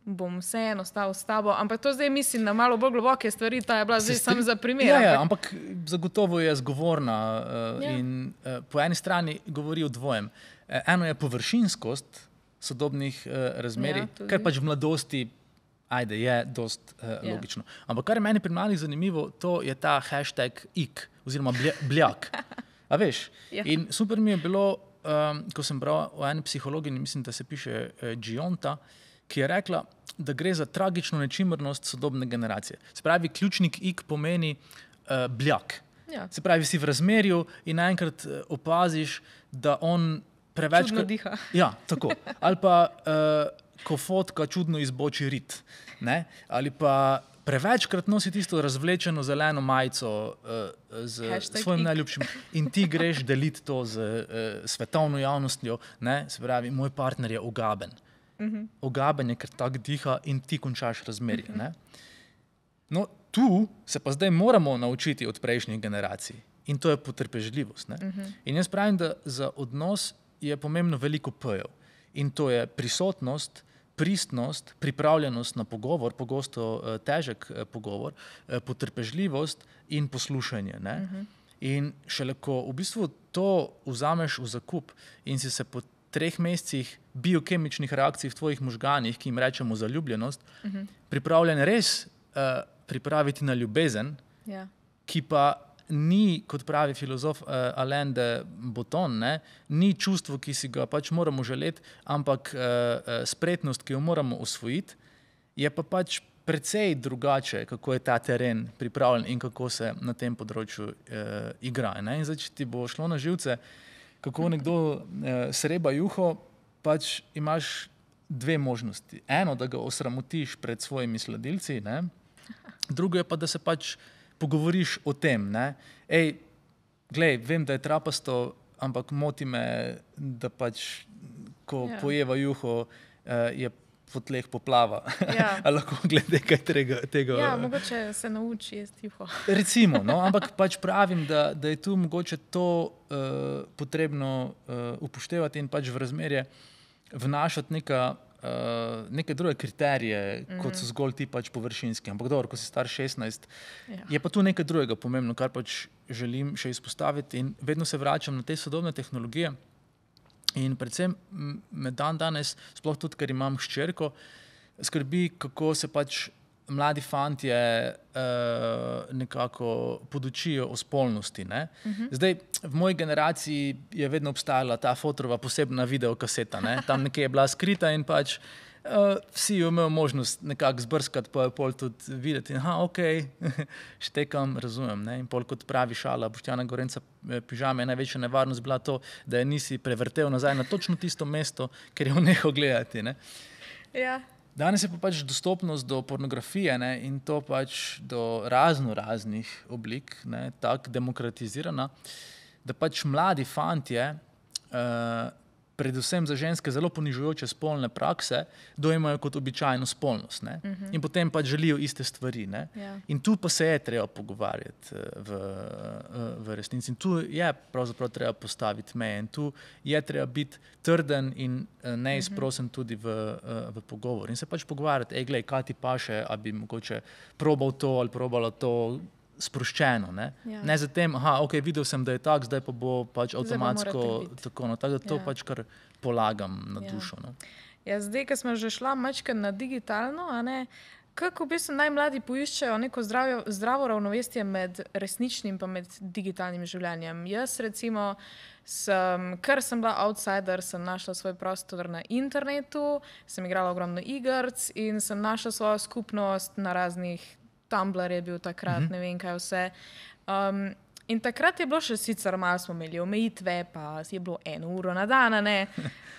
bom vseeno stal s tabo, ampak to zdaj mislim na malo bolj globoke stvari, ta je bila zdaj samo za primer. Ja, ampak zagotovo je zgovorna in po eni strani govori o dvojem. Eno je površinskost sodobnih razmerij, ker pač v mladosti je dost logično. Ampak kar je meni pri mladih zanimivo, to je ta hashtag ik, oziroma bljak. A veš? In super mi je bilo, ko sem bral o eni psihologini, mislim, da se piše Gionta, ki je rekla, da gre za tragično nečimrnost sodobne generacije. Se pravi, ključnik ik pomeni bljak. Ja. Se pravi, si v razmerju in naenkrat opaziš, da on preveč... Čudno diha. Ja, tako. Ali pa ko fotka čudno izboči rit. Ne? Ali pa prevečkrat nosi tisto razvlečeno zeleno majico z svojim najljubšim in ti greš deliti to z svetovno javnostjo. Ne? Se pravi, moj partner je ogaben. Ogaben je, ker tak diha in ti končaš razmerje. Ne? No, tu se pa zdaj moramo naučiti od prejšnjih generacij in to je potrpežljivost. Ne? In jaz pravim, da za odnos je pomembno veliko P-jev. In to je prisotnost, pristnost, pripravljenost na pogovor, pogosto težek pogovor, potrpežljivost in poslušanje. Ne? In šele ko v bistvu to vzameš v zakup in si se po 3 mesecih biokemičnih reakcij v tvojih možganih, ki jim rečemo zaljubljenost, pripravljen res pripraviti na ljubezen, ki pa ni, kot pravi filozof Alain de Botton, ni čustvo, ki si ga pač moramo želeti, ampak spretnost, ki jo moramo osvojiti, je pa pač precej drugače, kako je ta teren pripravljen in kako se na tem področju igra. In zdaj, če ti bo šlo na živce, kako nekdo sreba juho, pač imaš 2 možnosti. Eno, da ga osramotiš pred svojimi sledilci, drugo je pa, da se pač pogovoriš o tem. Ej, glej, vem, da je trapasto, ampak moti me, da pač, ko pojeva juho, je po tleh poplava. A lahko glede kaj tega... Ja, mogoče se nauči jesti juho. Recimo, ampak pač pravim, da je tu mogoče to potrebno upoštevati in pač v razmerje vnašati neke druge kriterije, kot so zgolj ti pač površinski. Ampak dobro, ko si star 16, je pa tu nekaj drugega pomembno, kar pač želim še izpostaviti in vedno se vračam na te sodobne tehnologije in predvsem me danes, sploh tudi, ker imam hčerko, skrbi, kako se pač mladi fantje nekako podučijo o spolnosti. Zdaj, v moji generaciji je vedno obstajala ta fotorova posebna videokaseta. Tam nekje je bila skrita in pač vsi jo imel možnost nekako zbrskati, pa je pol tudi videti. Ok, štekam, razumem. In pol kot pravi šala Boštjana Gorenca pižame, je največja nevarnost bila to, da je nisi prevrtel nazaj na točno tisto mesto, ker je nehal gledati. Ja. Danes je pa pač dostopnost do pornografije, ne, in to pač do raznih oblik, ne, tako demokratizirana, da pač mladi fantje, predvsem za ženske zelo ponižujoče spolne prakse, dojemajo kot običajno spolnost. Ne? In potem pač želijo iste stvari. Ne? In tu pa se je treba pogovarjati v resnici. In tu je pravzaprav treba postaviti meje. In tu je treba biti trden in neizprosen tudi v pogovor. In se pač pogovarjati, glej, kaj ti paše, a bi mogoče probal to ali probala to, sproščeno, ne? Ne zatem, ok, videl sem, da je tak, zdaj pa bo pač avtomatsko tako, no, tako da to pač kar polagam na dušo. No. Ja, zdaj, ko smo že šla mačka na digitalno, a ne, kako v bistvu najmladi poiščejo neko zdravo ravnovesje med resničnim pa med digitalnim življenjem. Jaz recimo, ker sem bila outsider, sem našla svoj prostor na internetu, sem igrala ogromno igrc in sem našla svojo skupnost na raznih Tumblr je bil takrat, ne vem kaj vse. In takrat je bilo še sicer malo smo imeli omejitve, pa je bilo 1 uro na dan, ne.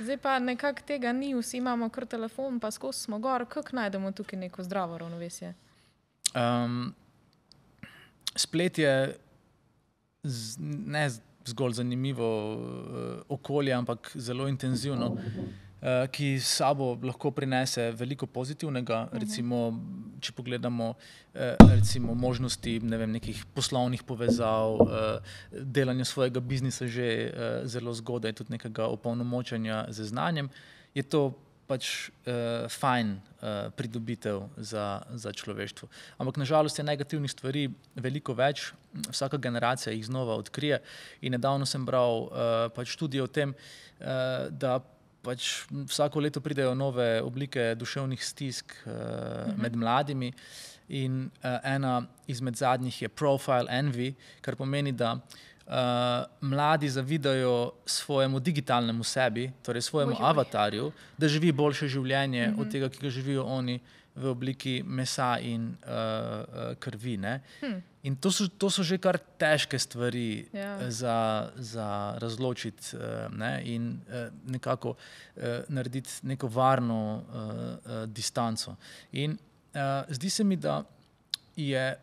Zdaj pa nekako tega ni, vsi imamo kar telefon, pa skozi smo gor. Kako najdemo tukaj neko zdravo ravnovesje? Splet je ne zgolj zanimivo okolje, ampak zelo intenzivno, ki s sabo lahko prinese veliko pozitivnega, recimo, če pogledamo recimo možnosti, ne vem, nekih poslovnih povezav, delanja svojega biznisa že zelo zgodaj, tudi nekega opolnomočenja z znanjem, je to pač fajn pridobitev za človeštvo. Ampak nažalost je negativnih stvari veliko več, vsaka generacija jih znova odkrije in nedavno sem bral pač študijo o tem, da pač vsako leto pridejo nove oblike duševnih stisk med mladimi in ena izmed zadnjih je profile envy, kar pomeni, da mladi zavidajo svojemu digitalnemu sebi, torej svojemu avatarju, da živi boljše življenje od tega, ki ga živijo oni v obliki mesa in krvi. Ne? In to so že kar težke stvari za razločiti, ne? In nekako narediti neko varno distanco. In zdi se mi, da je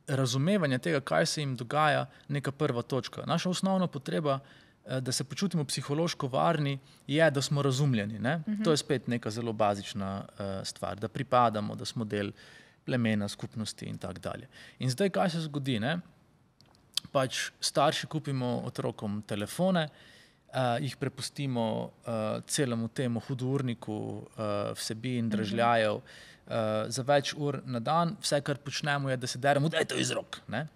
razumevanje tega, kaj se jim dogaja, neka prva točka. Naša osnovna potreba, da se počutimo psihološko varni, je, da smo razumljeni. Ne? To je spet neka zelo bazična stvar, da pripadamo, da smo del plemena, skupnosti in tako dalje. In zdaj, kaj se zgodi? Ne? Pač starši kupimo otrokom telefone, jih prepustimo celemu temu hudourniku vsebin, dražljajev, za več ur na dan. Vse, kar počnemo, je, da se deremo, daj to iz rok. Ne?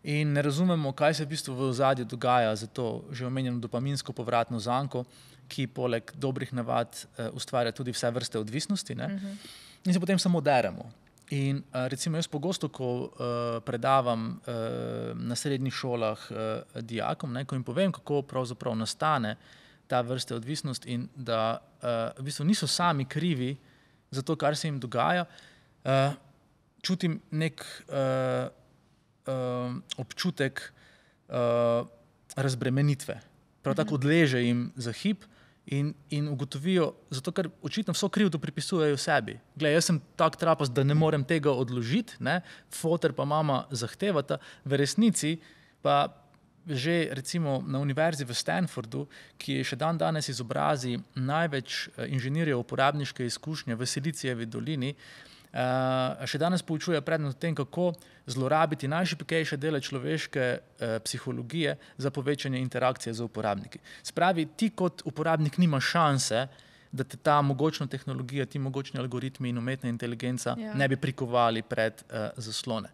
In ne razumemo, kaj se v bistvu v ozadju dogaja za to že omenjeno dopaminsko povratno zanko, ki poleg dobrih navad ustvarja tudi vse vrste odvisnosti, ne? In se potem samo deremo. In recimo jaz pogosto, ko predavam na srednjih šolah dijakom, ne, ko jim povem, kako pravzaprav nastane ta vrste odvisnost in da v bistvu niso sami krivi za to, kar se jim dogaja, čutim nek občutek razbremenitve. Prav tako odleže jim za hip in ugotovijo, zato ker očitno vso krivdo pripisujejo sebi. Glej, jaz sem tak trapast, da ne morem tega odložiti, ne? Foter pa mama zahtevata, v resnici pa že recimo na univerzi v Stanfordu, ki še danes izobrazi največ inženirjev uporabniške izkušnje v Silicijevi dolini, še danes poučuje predmet o tem, kako zlorabiti najšibkejše dele človeške psihologije za povečanje interakcije z uporabniki. Spravi, ti kot uporabnik nimaš šanse, da te ta mogočna tehnologija, ti mogočni algoritmi in umetna inteligenca ne bi prikovali pred zaslone.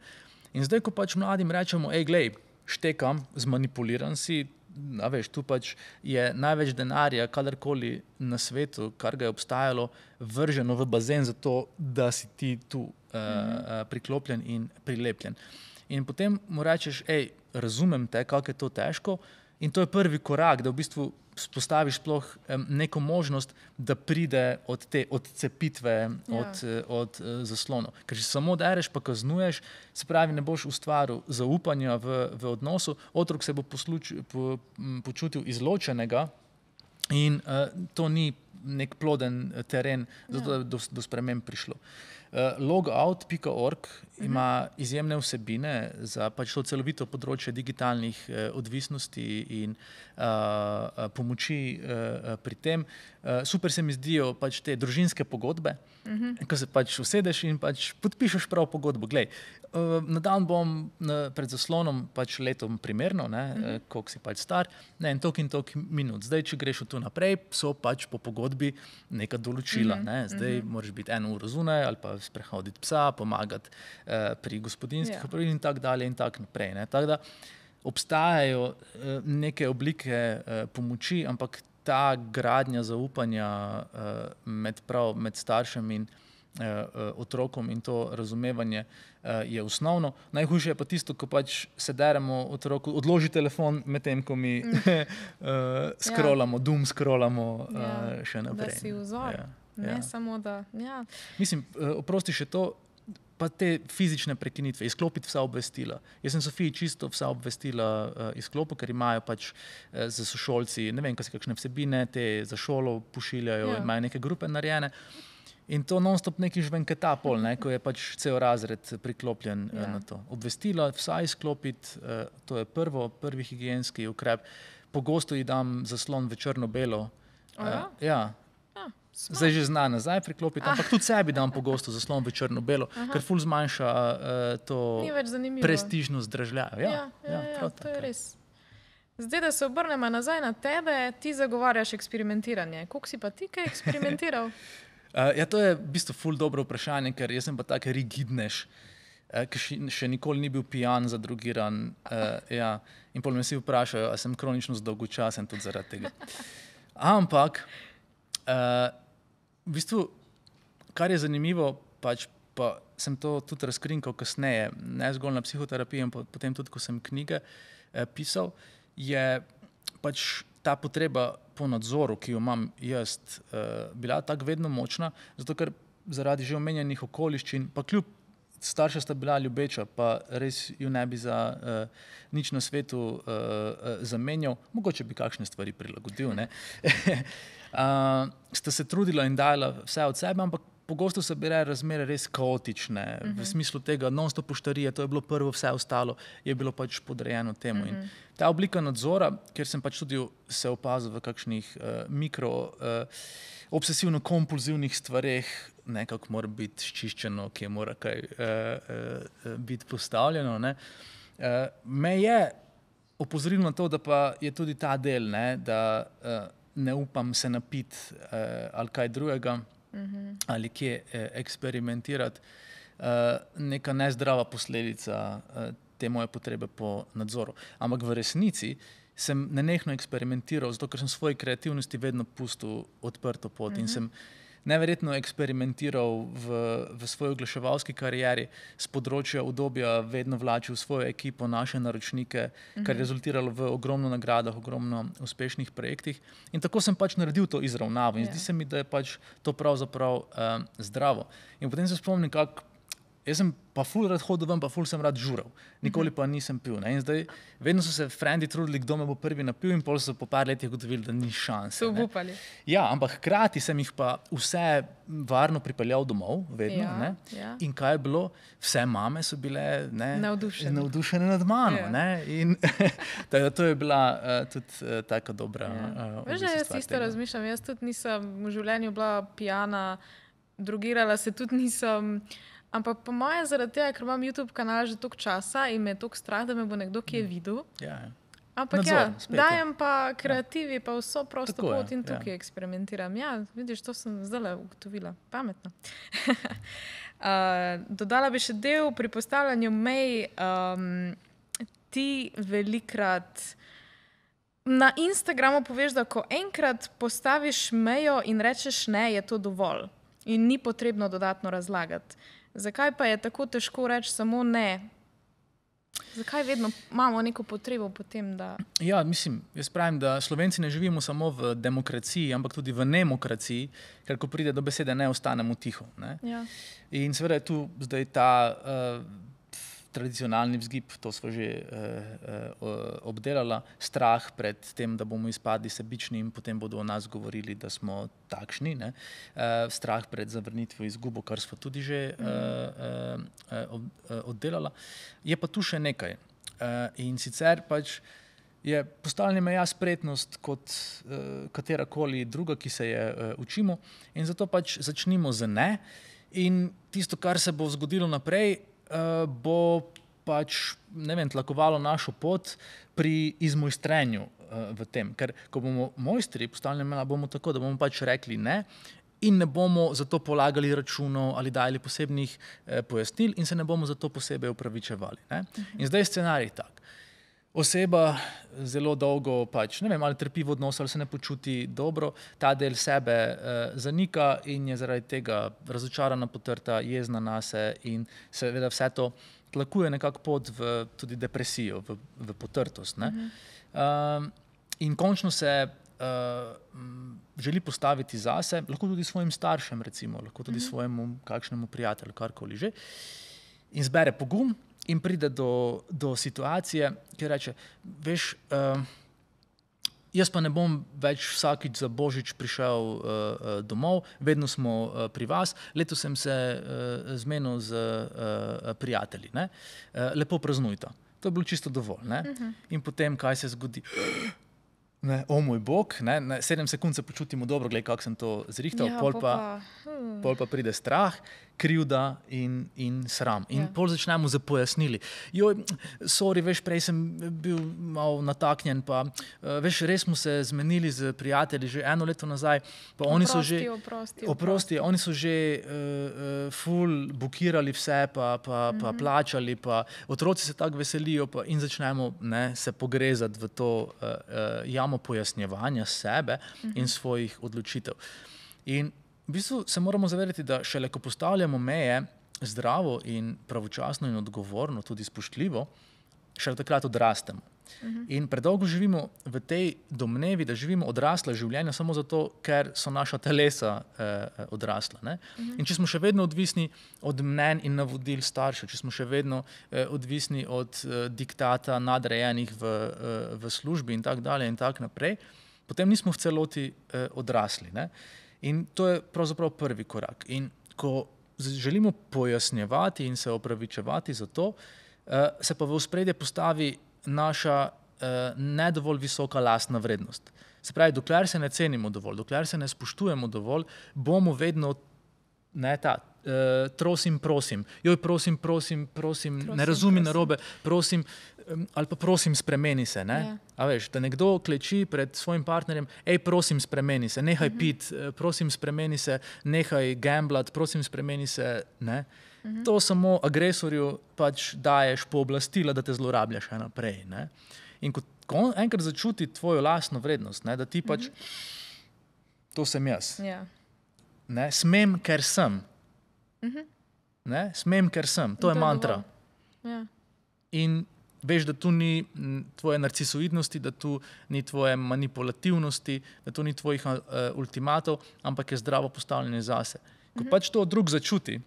In zdaj, ko pač mladim rečemo, glej, štekam, zmanipuliran si, a veš, tu pač je največ denarja, kadarkoli na svetu, kar ga je obstajalo, vrženo v bazen za to, da si ti tu priklopljen in prilepljen. In potem mu rečeš, razumem te, kako je to težko, in to je prvi korak, da v bistvu spostaviš sploh neko možnost, da pride od te odcepitve od zaslonov. Ker če samo dereš pa kaznuješ, se pravi, ne boš ustvaril zaupanja v odnosu, otrok se bo počutil izločenega In to ni nek ploden teren, zato da do sprememb prišlo. Logout.org ima izjemne vsebine za pač to celovito področje digitalnih odvisnosti in pomoči pri tem. Super se mi zdijo pač te družinske pogodbe, ko se pač usedeš in pač podpišeš prav pogodbo. Glej, na dan bom pred zaslonom pač letom primerno, koliko si pač star, in toliko minut. Zdaj, če greš od tu naprej, so pač po pogodbi neka določila. Zdaj moraš biti 1 uro zunaj ali pa sprehoditi psa, pomagati pri gospodinjskih opravilih in tako dalje in tako naprej. Tako da obstajajo neke oblike pomoči, ampak ta gradnja zaupanja med staršem in otrokom in to razumevanje je osnovno. Najhujše je pa tisto, ko pač se deremo otroku, odloži telefon medtem, ko mi scrollamo, doom scrollamo še naprej. Da si vzor, ne samo da... Mislim, oprosti še to, pa te fizične prekinitve, izklopiti vsa obvestila. Jaz sem Sofiji čisto vsa obvestila izklopil, ker imajo pač za sošolci, ne vem, kakšne vsebine, te za šolo pošiljajo, imajo neke grupe narejene. In to non-stop neki žvenketa pol, ko je pač cel razred priklopljen na to. Obvestila, vsa izklopiti, to je prvi higienski ukrep. Pogosto ji dam zaslon v črno-belo. Zdaj že zna nazaj priklopiti, ampak tudi sebi dam pogosto zaslon v črno-belo, ker ful zmanjša to prestižnost dražljajo. To je res. Zdaj, da se obrnemo nazaj na tebe, ti zagovarjaš eksperimentiranje. Koliko si pa ti kaj eksperimentiral? To je v bistvu ful dobro vprašanje, ker jaz sem pa tak rigidnež, ki še nikoli ni bil pijan, zadrogiran. In pol me vsi vprašajo, a sem kronično zdolgočasen tudi zaradi tega. Ampak, v bistvu, kar je zanimivo, pač pa sem to tudi razkrinkal kasneje, ne zgolj na psihoterapiji, ampak potem tudi, ko sem knjige pisal, je pač ta potreba po nadzoru, ki jo imam jaz, bila tako vedno močna, zato ker zaradi že omenjenih okoliščin, pa kljub starša sta bila ljubeča, pa res ju ne bi za nič na svetu zamenjal, mogoče bi kakšne stvari prilagodil, sta se trudila in dajala vse od sebe, ampak pogosto so bile razmere res kaotične, v smislu tega non-stop poštarije, to je bilo prvo, vse ostalo je bilo pač podrejeno temu. In ta oblika nadzora, kjer sem pač tudi se opazil v kakšnih obsesivno-kompulzivnih stvareh, nekako mora biti sčiščeno, kje mora kaj biti postavljeno, me je opozorilo na to, da pa je tudi ta del, da ne upam se napiti ali kaj drugega, ali kje eksperimentirati, neka nezdrava posledica te moje potrebe po nadzoru. Ampak v resnici sem nenehno eksperimentiral, zato ker sem svoji kreativnosti vedno pustil odprto pot in sem neverjetno eksperimentiral v svoji oglaševalski karieri, s področja udobja vedno vlačil svojo ekipo, naše naročnike, kar je rezultiralo v ogromno nagradah, ogromno uspešnih projektih. In tako sem pač naredil to izravnavo in zdi se mi, da je pač to pravzaprav zdravo. In potem se spomnim, jaz sem pa ful rad hodil ven, pa ful sem rad žural. Nikoli pa nisem pil. In zdaj, vedno so se frendi trudili, kdo me bo prvi napil in pol so po par letih ugotovili, da ni šans. So obupali. Ja, ampak hkrati sem jih pa vse varno pripeljal domov, vedno. In kaj je bilo? Vse mame so bile navdušene nad mano. In to je bila tudi taka dobra Veš, da jaz isto razmišljam. Jaz tudi nisem v življenju bila pijana, drogirala se tudi nisem. Ampak po moje zaradi tega, ker imam YouTube kanal že toliko časa in me je toliko strah, da me bo nekdo kje videl. Ampak dajem pa kreativi, pa vso prosto pot in tukaj eksperimentiram. Vidiš, to sem zdaj ugotovila. Pametno. Dodala bi še del pri postavljanju mej. Ti velikrat na Instagramu poveš, da ko enkrat postaviš mejo in rečeš ne, je to dovolj. In ni potrebno dodatno razlagati. Zakaj pa je tako težko reči samo ne? Zakaj vedno imamo neko potrebo potem, da... Ja, mislim, jaz pravim, da Slovenci ne živimo samo v demokraciji, ampak tudi v nemokraciji, ker ko pride do besede ne, ostanemo tiho. In seveda je tu zdaj tradicionalni vzgib, to smo že obdelala, strah pred tem, da bomo izpadli sebični in potem bodo o nas govorili, da smo takšni, ne? Strah pred zavrnitvijo, izgubo, kar smo tudi že oddelala. Je pa tu še nekaj. In sicer pač je postavljanje meja spretnost kot katerakoli druga, ki se je učimo, in zato pač začnimo z ne, in tisto, kar se bo zgodilo naprej, bo pač, ne vem, tlakovalo našo pot pri izmojstrenju v tem. Ker ko bomo mojstri postavljanja meja, bomo tako, da bomo pač rekli ne in ne bomo zato polagali računov ali dajali posebnih pojasnil in se ne bomo zato posebej opravičevali, ne? In zdaj je scenarij tak. Oseba zelo dolgo pač, ne vem, ali trpi v odnosu, ali se ne počuti dobro, ta del sebe zanika in je zaradi tega razočarana, potrta, jezna nase in seveda vse to tlakuje nekako pot v tudi depresijo, v potrtost, ne? In končno se želi postaviti zase, lahko tudi svojim staršem recimo, lahko tudi svojemu kakšnemu prijatelju, karkoli že, in zbere pogum in pride do situacije, kjer reče, veš, jaz pa ne bom več vsakič za Božič prišel domov, vedno smo pri vas, letos sem se zmenil z prijatelji, ne? Lepo praznujta. To je bilo čisto dovolj, ne? In potem, kaj se zgodi? Ne, o moj bog, ne, 7 sekund se počutimo dobro, glej, kako sem to zrihtal, Ja, pol pa pride strah, krivda in sram. In pol začnemo z pojasnili. Joj, sorry, veš, prej sem bil malo nataknjen, pa veš, res smo se zmenili z prijatelji že 1 leto nazaj, pa oni so že oprosti, oni so že ful bukirali vse, pa plačali, pa otroci se tako veselijo, pa in začnemo, ne, se pogrezati v to jamo pojasnjevanja sebe in svojih odločitev. In v bistvu se moramo zavedati, da šele ko postavljamo meje zdravo in pravočasno in odgovorno, tudi spoštljivo, šele takrat odrastemo. In predolgo živimo v tej domnevi, da živimo odrasla življenja samo zato, ker so naša telesa odrasla, ne? In če smo še vedno odvisni od mnenj in navodil staršev, če smo še vedno odvisni od diktata nadrejenih v službi in tako dalje in tako naprej, potem nismo v celoti odrasli, ne? In to je pravzaprav prvi korak. In ko želimo pojasnjevati in se opravičevati za to, se pa v ospredje postavi naša ne dovolj visoka lastna vrednost. Se pravi, dokler se ne cenimo dovolj, dokler se ne spoštujemo dovolj, bomo vedno trosim, prosim. Joj, prosim, ne razumi narobe, prosim, ali pa prosim, spremeni se, ne? A veš, da nekdo kleči pred svojim partnerjem, ej, prosim, spremeni se, nehaj pit, prosim, spremeni se, nehaj gamblat, prosim, spremeni se, ne? To samo agresorju pač daješ pooblastila, da te zlorablja še naprej, ne? In ko enkrat začuti tvojo lastno vrednost, ne, da ti pač, to sem jaz, ne, smem, ker sem, ne, smem, ker sem, to je mantra. In veš, da tu ni tvoje narcisoidnosti, da tu ni tvoje manipulativnosti, da tu ni tvojih ultimatov, ampak je zdravo postavljanje zase. Ko pač to drug začuti,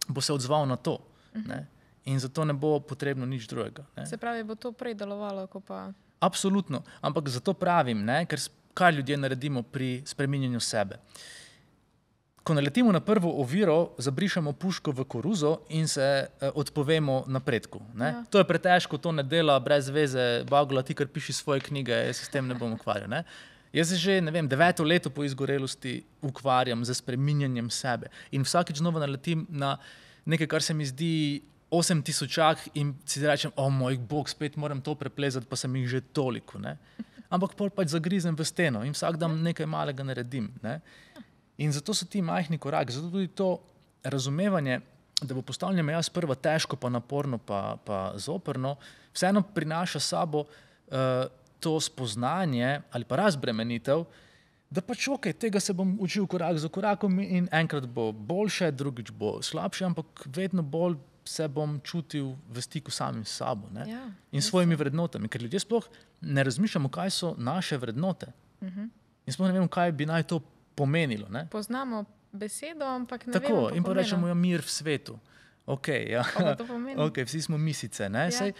bo se odzval na to, ne? In zato ne bo potrebno nič drugega, ne? Se pravi, bo to prej delovalo, ko pa... Absolutno, ampak zato pravim, ne, ker kaj ljudje naredimo pri spreminjanju sebe. Ko naletimo na prvo oviro, zabrišemo puško v koruzo in se odpovemo napredku, ne? To je pretežko, to ne dela brez veze, Bagola, ti kar piši svoje knjige, jaz se s tem ne bom ukvarjal, ne? Jaz se že, ne vem, 9. leto po izgorelosti ukvarjam z spreminjanjem sebe in vsakič znova naletim na nekaj, kar se mi zdi 8000 in si rečem, o moj bog, spet moram to preplezati, pa sem jih že toliko, ne? Ampak pol pač zagrizem v steno in vsak dan nekaj malega naredim, ne? In zato so ti majhni koraki, zato tudi to razumevanje, da bo postavljanje meja sprva težko, pa naporno, pa zoprno, vseeno prinaša sabo to spoznanje ali pa razbremenitev, da pač okej, tega se bom učil korak za korakom in enkrat bo boljše, drugič bo slabše, ampak vedno bolj se bom čutil v stiku samim s sabo, ne? In svojimi vrednotami, ker ljudje sploh ne razmišljamo, kaj so naše vrednote. In sploh ne vemo, kaj bi naj to pomenilo, ne? Poznamo besedo, ampak ne tako, vemo pa in pa pomena. rečemo, ja, mir v svetu. Okay, ja. Kaj pa to pomeni? Okay, vsi smo misice. Ne? Ja. Sej,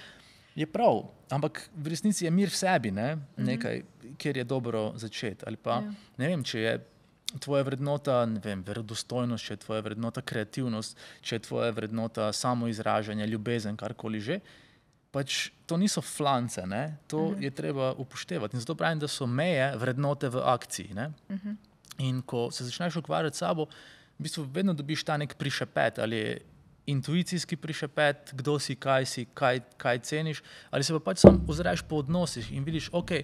je prav, ampak v resnici je mir v sebi, ne? Nekaj, kjer je dobro začeti. Ali pa, ne vem, če je tvoja vrednota, ne vem, verodostojnost, če je tvoja vrednota kreativnost, če je tvoja vrednota samoizražanje, ljubezen, karkoli že, pač to niso flance, ne? To je treba upoštevati. In zato pravim, da so meje vrednote v akciji. Ne? In ko se začneš ukvarjati s sabo, v bistvu vedno dobiš ta nek prišepet, ali je intuicijski prišepet, kdo si, kaj ceniš, ali se pa pač sam ozreš po odnosih in vidiš, ok,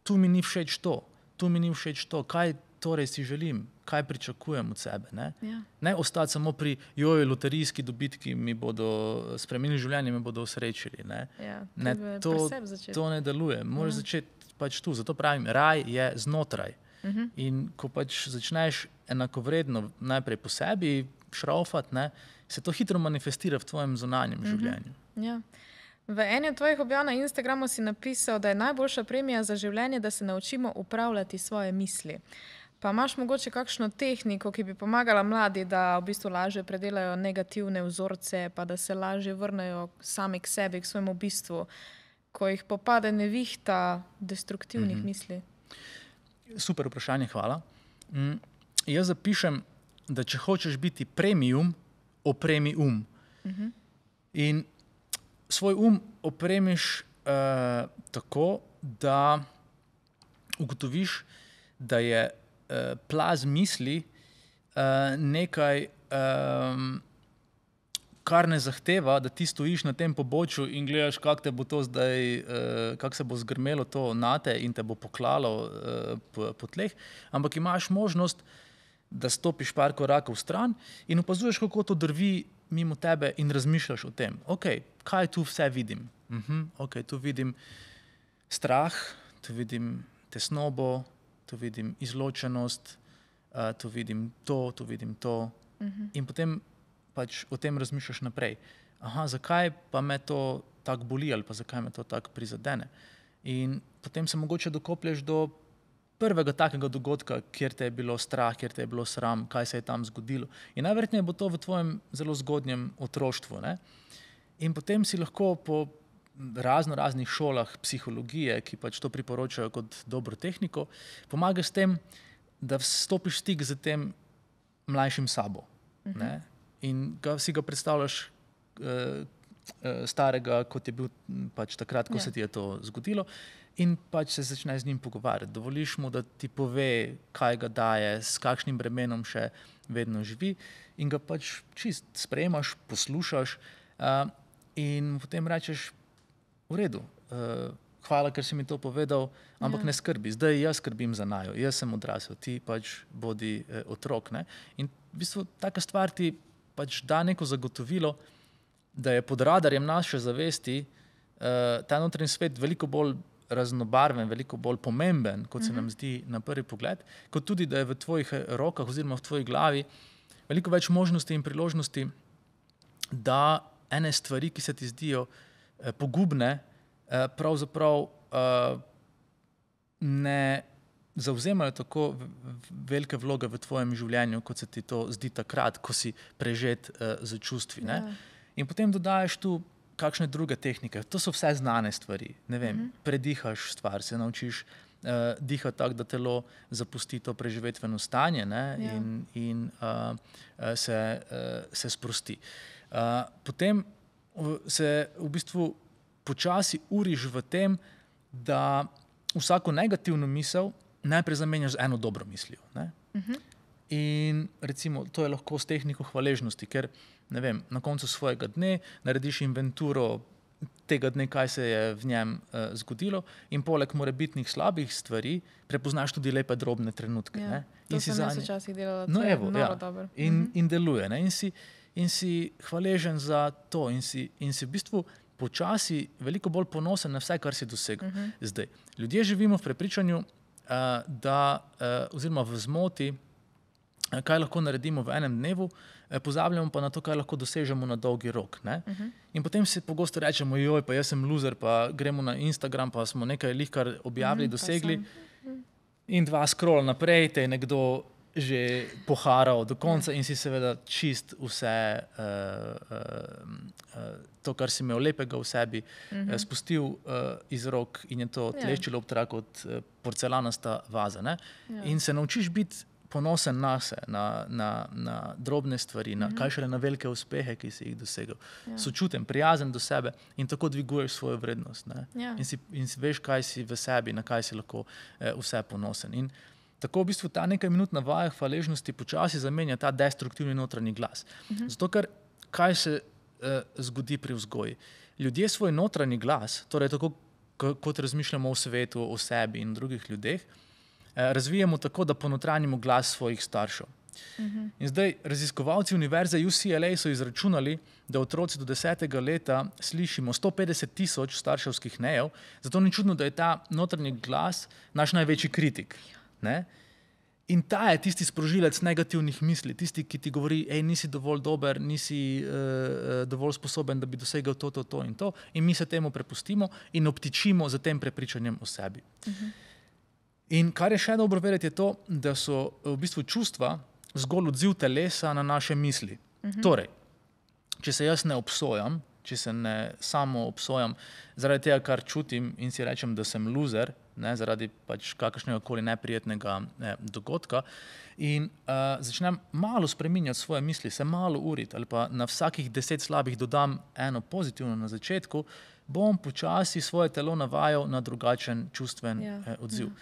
tu mi ni všeč to, tu mi ni všeč to, kaj torej si želim, kaj pričakujem od sebe. Ne, ne ostati samo pri joj, loterijski dobitki mi bodo spremenili življenje, mi bodo osrečili. Ne, ne, to ne deluje. Moraš začeti pač tu. Zato pravim, raj je znotraj. In ko pač začneš enakovredno najprej po sebi šraufati, ne, se to hitro manifestira v tvojem zunanjem življenju. Ja. V eni od tvojih objav na Instagramu si napisal, da je najboljša premija za življenje, da se naučimo upravljati svoje misli. Pa imaš mogoče kakšno tehniko, ki bi pomagala mladi, da v bistvu lažje predelajo negativne vzorce, pa da se lažje vrnejo sami k sebi, k svojemu bistvu, ko jih popade nevihta destruktivnih misli? Super vprašanje, hvala. Jaz zapišem, da če hočeš biti premium, opremi In svoj opremiš tako, da ugotoviš, da je plaz misli nekaj, kar ne zahteva, da ti stojiš na tem pobočju in gledaš, kako te bo to zdaj, kako se bo zgrmelo to nate in te bo poklalo po tleh, ampak imaš možnost, da stopiš par korakov stran in opazuješ, kako to drvi mimo tebe in razmišljaš o tem. Ok, kaj tu vse vidim? Ok, tu vidim strah, tu vidim tesnobo, tu vidim izločenost, tu vidim to. In potem pač o tem razmišljaš naprej. Aha, zakaj pa me to tako boli ali pa zakaj me to tako prizadene? In potem se mogoče dokoplješ do prvega takega dogodka, kjer te je bilo strah, kjer te je bilo sram, kaj se je tam zgodilo. In najverjetneje bo to v tvojem zelo zgodnjem otroštvu. Ne? In potem si lahko po raznih šolah psihologije, ki pač to priporočajo kot dobro tehniko, pomagaš s tem, da stopiš stik z tem mlajšim sabo. Ne? In si ga predstavljaš starega, kot je bil pač takrat, ko se ti je to zgodilo. In pač se začneš z njim pogovarjati. Dovoliš mu, da ti pove, kaj ga daje, s kakšnim bremenom še vedno živi in ga pač čist sprejemaš, poslušaš in potem rečeš, v redu, hvala, ker si mi to povedal, ampak ne skrbi, zdaj jaz skrbim za najo, jaz sem odrasel, ti pač bodi otrok. Ne? In v bistvu taka stvar ti pač da neko zagotovilo, da je pod radarjem naše zavesti ta notranji svet veliko bolj raznobarven, veliko bolj pomemben, kot se nam zdi na prvi pogled, kot tudi, da je v tvojih rokah oziroma v tvoji glavi veliko več možnosti in priložnosti, da ene stvari, ki se ti zdijo pogubne, pravzaprav ne zavzemajo tako velike vloge v tvojem življenju, kot se ti to zdi takrat, ko si prežet z čustvi. Ne? In potem dodajaš tu kakšne druge tehnike. To so vse znane stvari. Ne vem, predihaš stvar, se naučiš dihati tako, da telo zapusti to preživetveno stanje, ne? In se sprosti. Potem se v bistvu počasi uriš v tem, da vsako negativno misel najprej zamenjaš z eno dobro mislijo. Ne? In recimo, to je lahko s tehniko hvaležnosti, ker ne vem, na koncu svojega dne narediš inventuro tega dne, kaj se je v njem zgodilo in poleg morebitnih slabih stvari prepoznaš tudi lepe drobne trenutke. Ja, to sem jaz včasih delala, to je noro dobro. In deluje. Ne? In si hvaležen za to in si v bistvu počasi veliko bolj ponosen na vse, kar si dosegel. Zdaj, ljudje živimo v prepričanju, oziroma v zmoti, kaj lahko naredimo v enem dnevu, pozabljamo pa na to, kaj lahko dosežemo na dolgi rok. Ne? In potem si pogosto rečemo, joj, pa jaz sem loser, pa gremo na Instagram, pa smo nekaj lihkar objavili, dosegli in 2 scrolla naprej, te je nekdo že poharal do konca in si seveda čist vse to, kar si imel lepega v sebi, spustil iz rok in je to tleščilo ob trak kot porcelanasta vaza. Ne? In se naučiš biti ponosen na se, na drobne stvari, kaj šele na velike uspehe, ki si jih dosegel. Sočuten, prijazen do sebe in tako dviguješ svojo vrednost. Ne? In si veš, kaj si v sebi, na kaj si lahko vse ponosen. In tako v bistvu ta nekaj minut na vajah hvaležnosti počasi zamenja ta destruktivni notranji glas. Zato, ker kaj se zgodi pri vzgoji? Ljudje svoj notranji glas, torej tako kot razmišljamo o svetu, o sebi in drugih ljudeh, razvijamo tako, da ponotranjimo glas svojih staršev. In zdaj raziskovalci univerze UCLA so izračunali, da otroci do 10. leta slišimo 150,000 starševskih nejev, zato ni čudno, da je ta notranji glas naš največji kritik. Ne? In ta je tisti sprožilec negativnih misli, tisti, ki ti govori, nisi dovolj dober, nisi dovolj sposoben, da bi dosegel to in to. In mi se temu prepustimo in obtičimo za tem prepričanjem o sebi. In kar je še dobro vedeti, je to, da so v bistvu čustva zgolj odziv telesa na naše misli. Torej, če se jaz ne obsojam, če se ne samo obsojam zaradi tega, kar čutim in si rečem, da sem loser, ne, zaradi pač kakršnega koli neprijetnega dogodka in začnem malo spreminjati svoje misli, se malo uriti ali pa na vsakih 10 slabih dodam eno pozitivno na začetku, bom počasi svoje telo navajal na drugačen čustven odziv.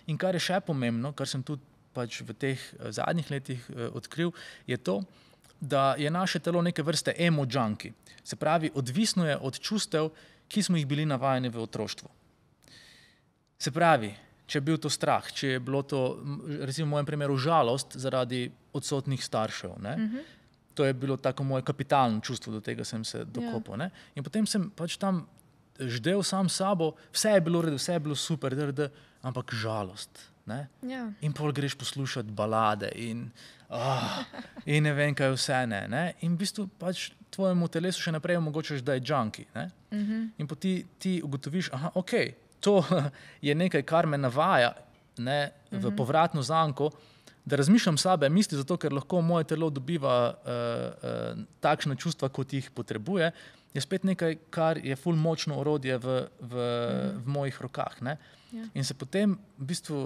In kar je še pomembno, kar sem tudi pač v teh zadnjih letih odkril, je to, da je naše telo neke vrste emo junkie. Se pravi, odvisno je od čustev, ki smo jih bili navajeni v otroštvu. Se pravi, če je bil to strah, če je bilo to, recimo v mojem primeru, žalost zaradi odsotnih staršev, ne? To je bilo tako moje kapitalno čustvo, do tega sem se dokopal. Ne? In potem sem pač tam ždel sam sabo, vse je bilo redo, vse je bilo super, ampak žalost. Ne? In pol greš poslušati balade in ne vem, kaj vse ne. In v bistvu pač tvojemu telesu še naprej omogočaš, da je junkie. Ne? In potem ti ugotoviš, to je nekaj, kar me navaja v povratno zanko, da razmišljam slabe misli, zato ker lahko moje telo dobiva takšna čustva, kot jih potrebuje, je spet nekaj, kar je ful močno orodje v mojih rokah. Ne? In se potem, v bistvu,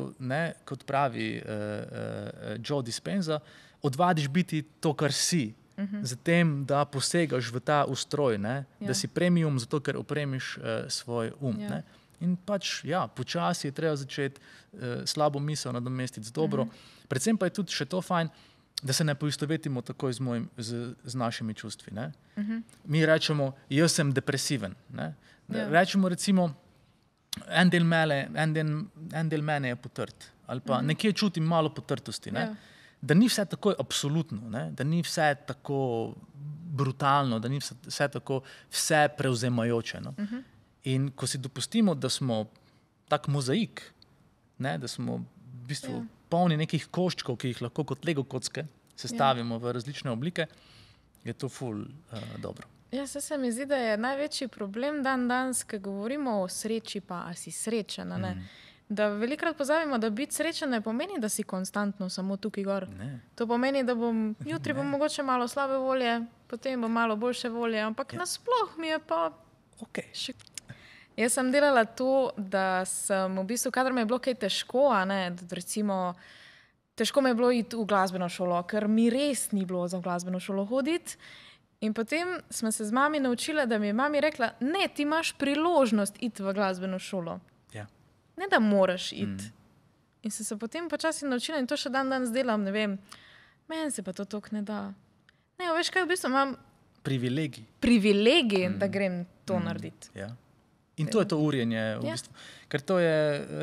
kot pravi Joe Dispenza, odvadiš biti to, kar si, zatem, da posegaš v ta ustroj, da si premium, zato ker opremiš svoj Ne? In pač, počasi je treba začeti slabo misel nadomestiti z dobro. Predvsem pa je tudi še to fajn, da se ne poistovetimo takoj z našimi čustvi. Ne? Mi rečemo, jaz sem depresiven. Ne? Rečemo recimo, en del mene je potrt. Ali pa nekje čutim malo potrtosti. Ne? Da ni vse tako absolutno, ne? Da ni vse tako brutalno, da ni vse tako vse prevzemajoče. No? In ko si dopustimo, da smo tak mozaik, da smo v bistvu polni nekih koščkov, ki jih lahko kot Lego kocke sestavimo v različne oblike, je to ful dobro. Se mi zdi, da je največji problem danes, ko govorimo o sreči, pa a si srečen. Da velikokrat pozabimo, da biti srečen ne pomeni, da si konstantno samo tukaj gor. To pomeni, da bom jutri bom mogoče malo slabe volje, potem bom malo boljše volje, ampak nasploh mi je pa še. Jaz sem delala to, da sem v bistvu, kadar mi je bilo kaj težko, recimo, težko mi je bilo iti v glasbeno šolo, ker mi res ni bilo za glasbeno šolo hoditi. In potem smo se z mami naučila, da mi je mami rekla, ne, ti imaš priložnost iti v glasbeno šolo. Ne, da moraš iti. In sem se potem počasi naučila in to še danes delam, ne vem, meni se pa to toliko ne da. Ne, veš kaj, v bistvu imam privilegij, da grem to narediti. In to je to urjenje, v bistvu, ker to je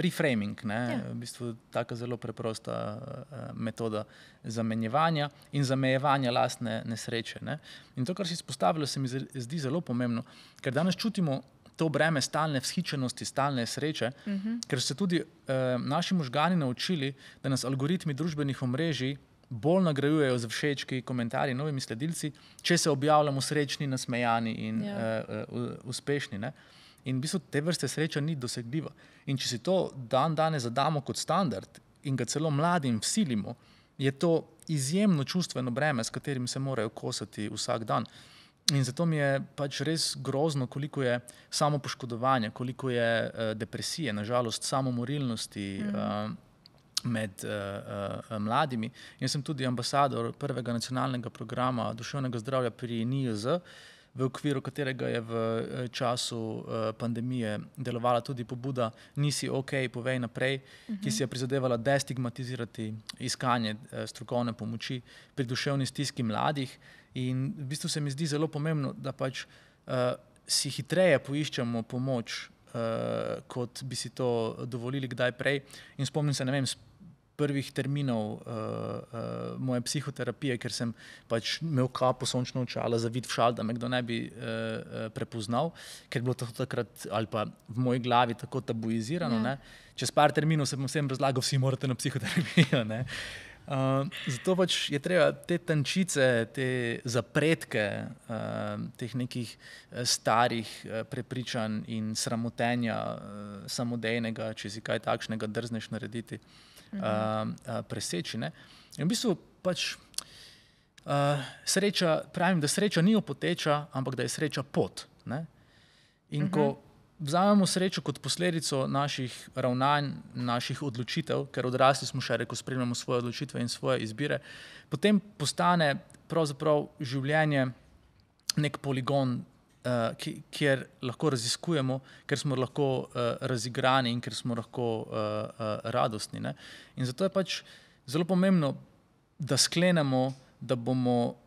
reframing, v bistvu taka zelo preprosta metoda zamenjevanja in zamejevanja lastne nesreče. Ne? In to, kar si izpostavila, se mi zdi zelo pomembno, ker danes čutimo to breme stalne vzhičenosti, stalne sreče, ker so se tudi naši možgani naučili, da nas algoritmi družbenih omrežij bolj nagrajujejo z všečki, komentarji, novimi sledilci, če se objavljamo srečni, nasmejani in uspešni. Ne? In v bistvu te vrste sreča ni dosegljiva. In če si to danes zadamo kot standard in ga celo mladim vsilimo, je to izjemno čustveno breme, s katerim se morajo kosati vsak dan. In zato mi je pač res grozno, koliko je samopoškodovanja, koliko je depresije, nažalost samomorilnosti med mladimi. Jaz sem tudi ambasador prvega nacionalnega programa duševnega zdravja pri NIJZ, v okviru katerega je v času pandemije delovala tudi pobuda Nisi ok, povej naprej, ki si je prizadevala destigmatizirati iskanje strokovne pomoči pri duševni stiski mladih. In v bistvu se mi zdi zelo pomembno, da pač si hitreje poiščemo pomoč, kot bi si to dovolili kdaj prej. In spomnim se, ne vem, prvih terminov moje psihoterapije, ker sem pač imel kapo, sončno očala, zavid v šal, da me kdo ne bi prepoznal, ker je bilo to takrat ali pa v moji glavi tako tabuizirano. Ne. Čez par terminov sem vsem razlagal, vsi morate na psihoterapijo. Ne. Zato pač je treba te tančice, te zapretke teh nekih starih prepričanj in sramotenja samodejnega, če si kaj takšnega drzneš narediti, preseči. Ne? In v bistvu pač sreča, pravim, da sreča ni opoteča, ampak da je sreča pot. Ne? In ko vzamemo srečo kot posledico naših ravnanj, naših odločitev, ker odrasli smo še, ko spremljamo svoje odločitve in svoje izbire, potem postane pravzaprav življenje nek poligon, kjer lahko raziskujemo, ker smo lahko razigrani in ker smo lahko radostni. Ne? In zato je pač zelo pomembno, da sklenemo, da bomo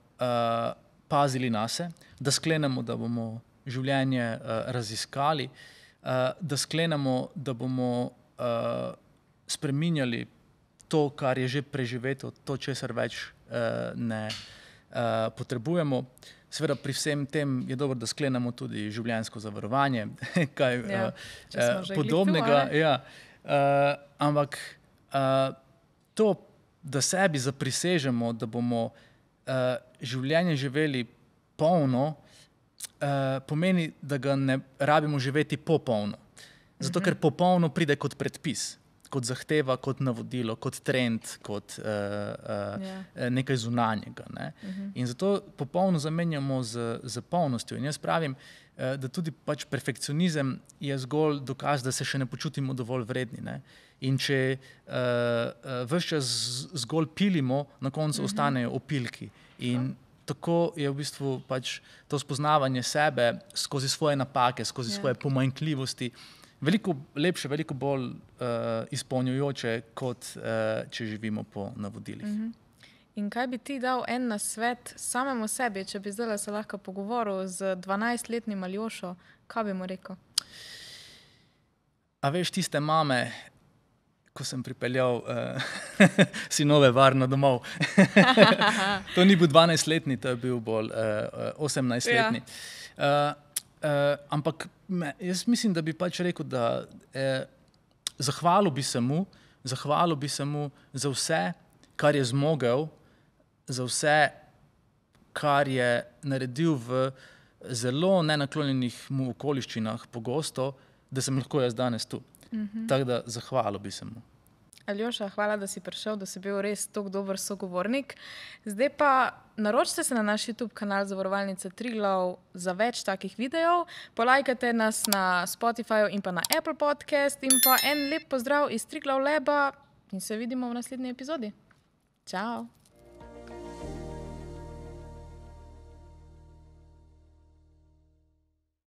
pazili nase, da sklenemo, da bomo življenje raziskali, da sklenemo, da bomo spreminjali to, kar je že preživeto, to, česar več ne potrebujemo. Seveda pri vsem tem je dobro, da sklenemo tudi življenjsko zavarovanje, kaj podobnega. Ampak to, da sebi zaprisežemo, da bomo življenje živeli polno, pomeni, da ga ne rabimo živeti popolno. Zato, ker popolno pride kot predpis, kot zahteva, kot navodilo, kot trend, kot nekaj zunanjega. Ne? In zato popolno zamenjamo z polnostjo. In jaz pravim, da tudi pač perfekcionizem je zgolj dokaz, da se še ne počutimo dovolj vredni. Ne? In če ves čas zgolj pilimo, na koncu ostanejo opilki. In tako je v bistvu pač to spoznavanje sebe skozi svoje napake, skozi svoje pomanjkljivosti veliko lepše, veliko bolj izpolnjujoče, kot če živimo po navodilih. In kaj bi ti dal en nasvet samemu sebi, če bi zdaj se lahko pogovoril z 12-letnim Aljošo, kaj bi mu rekel? A veš, tiste mame, ko sem pripeljal sinove varno domov. To ni bil 12-letni, to je bil bolj 18-letni. Ampak jaz mislim, da bi pač rekel, da zahvalil bi se mu za vse, kar je zmogel, za vse, kar je naredil v zelo nenaklonjenih mu okoliščinah pogosto, da sem lahko jaz danes tu. Tako da zahvalil bi se mu. Aljoša, hvala, da si prišel, da si bil res tako dober sogovornik. Zdaj pa naročite se na naš YouTube kanal Zavarovalnice Triglav za več takih videov. Polajkajte nas na Spotifyju in pa na Apple Podcast in pa en lep pozdrav iz Triglav Laba in se vidimo v naslednji epizodi. Čau!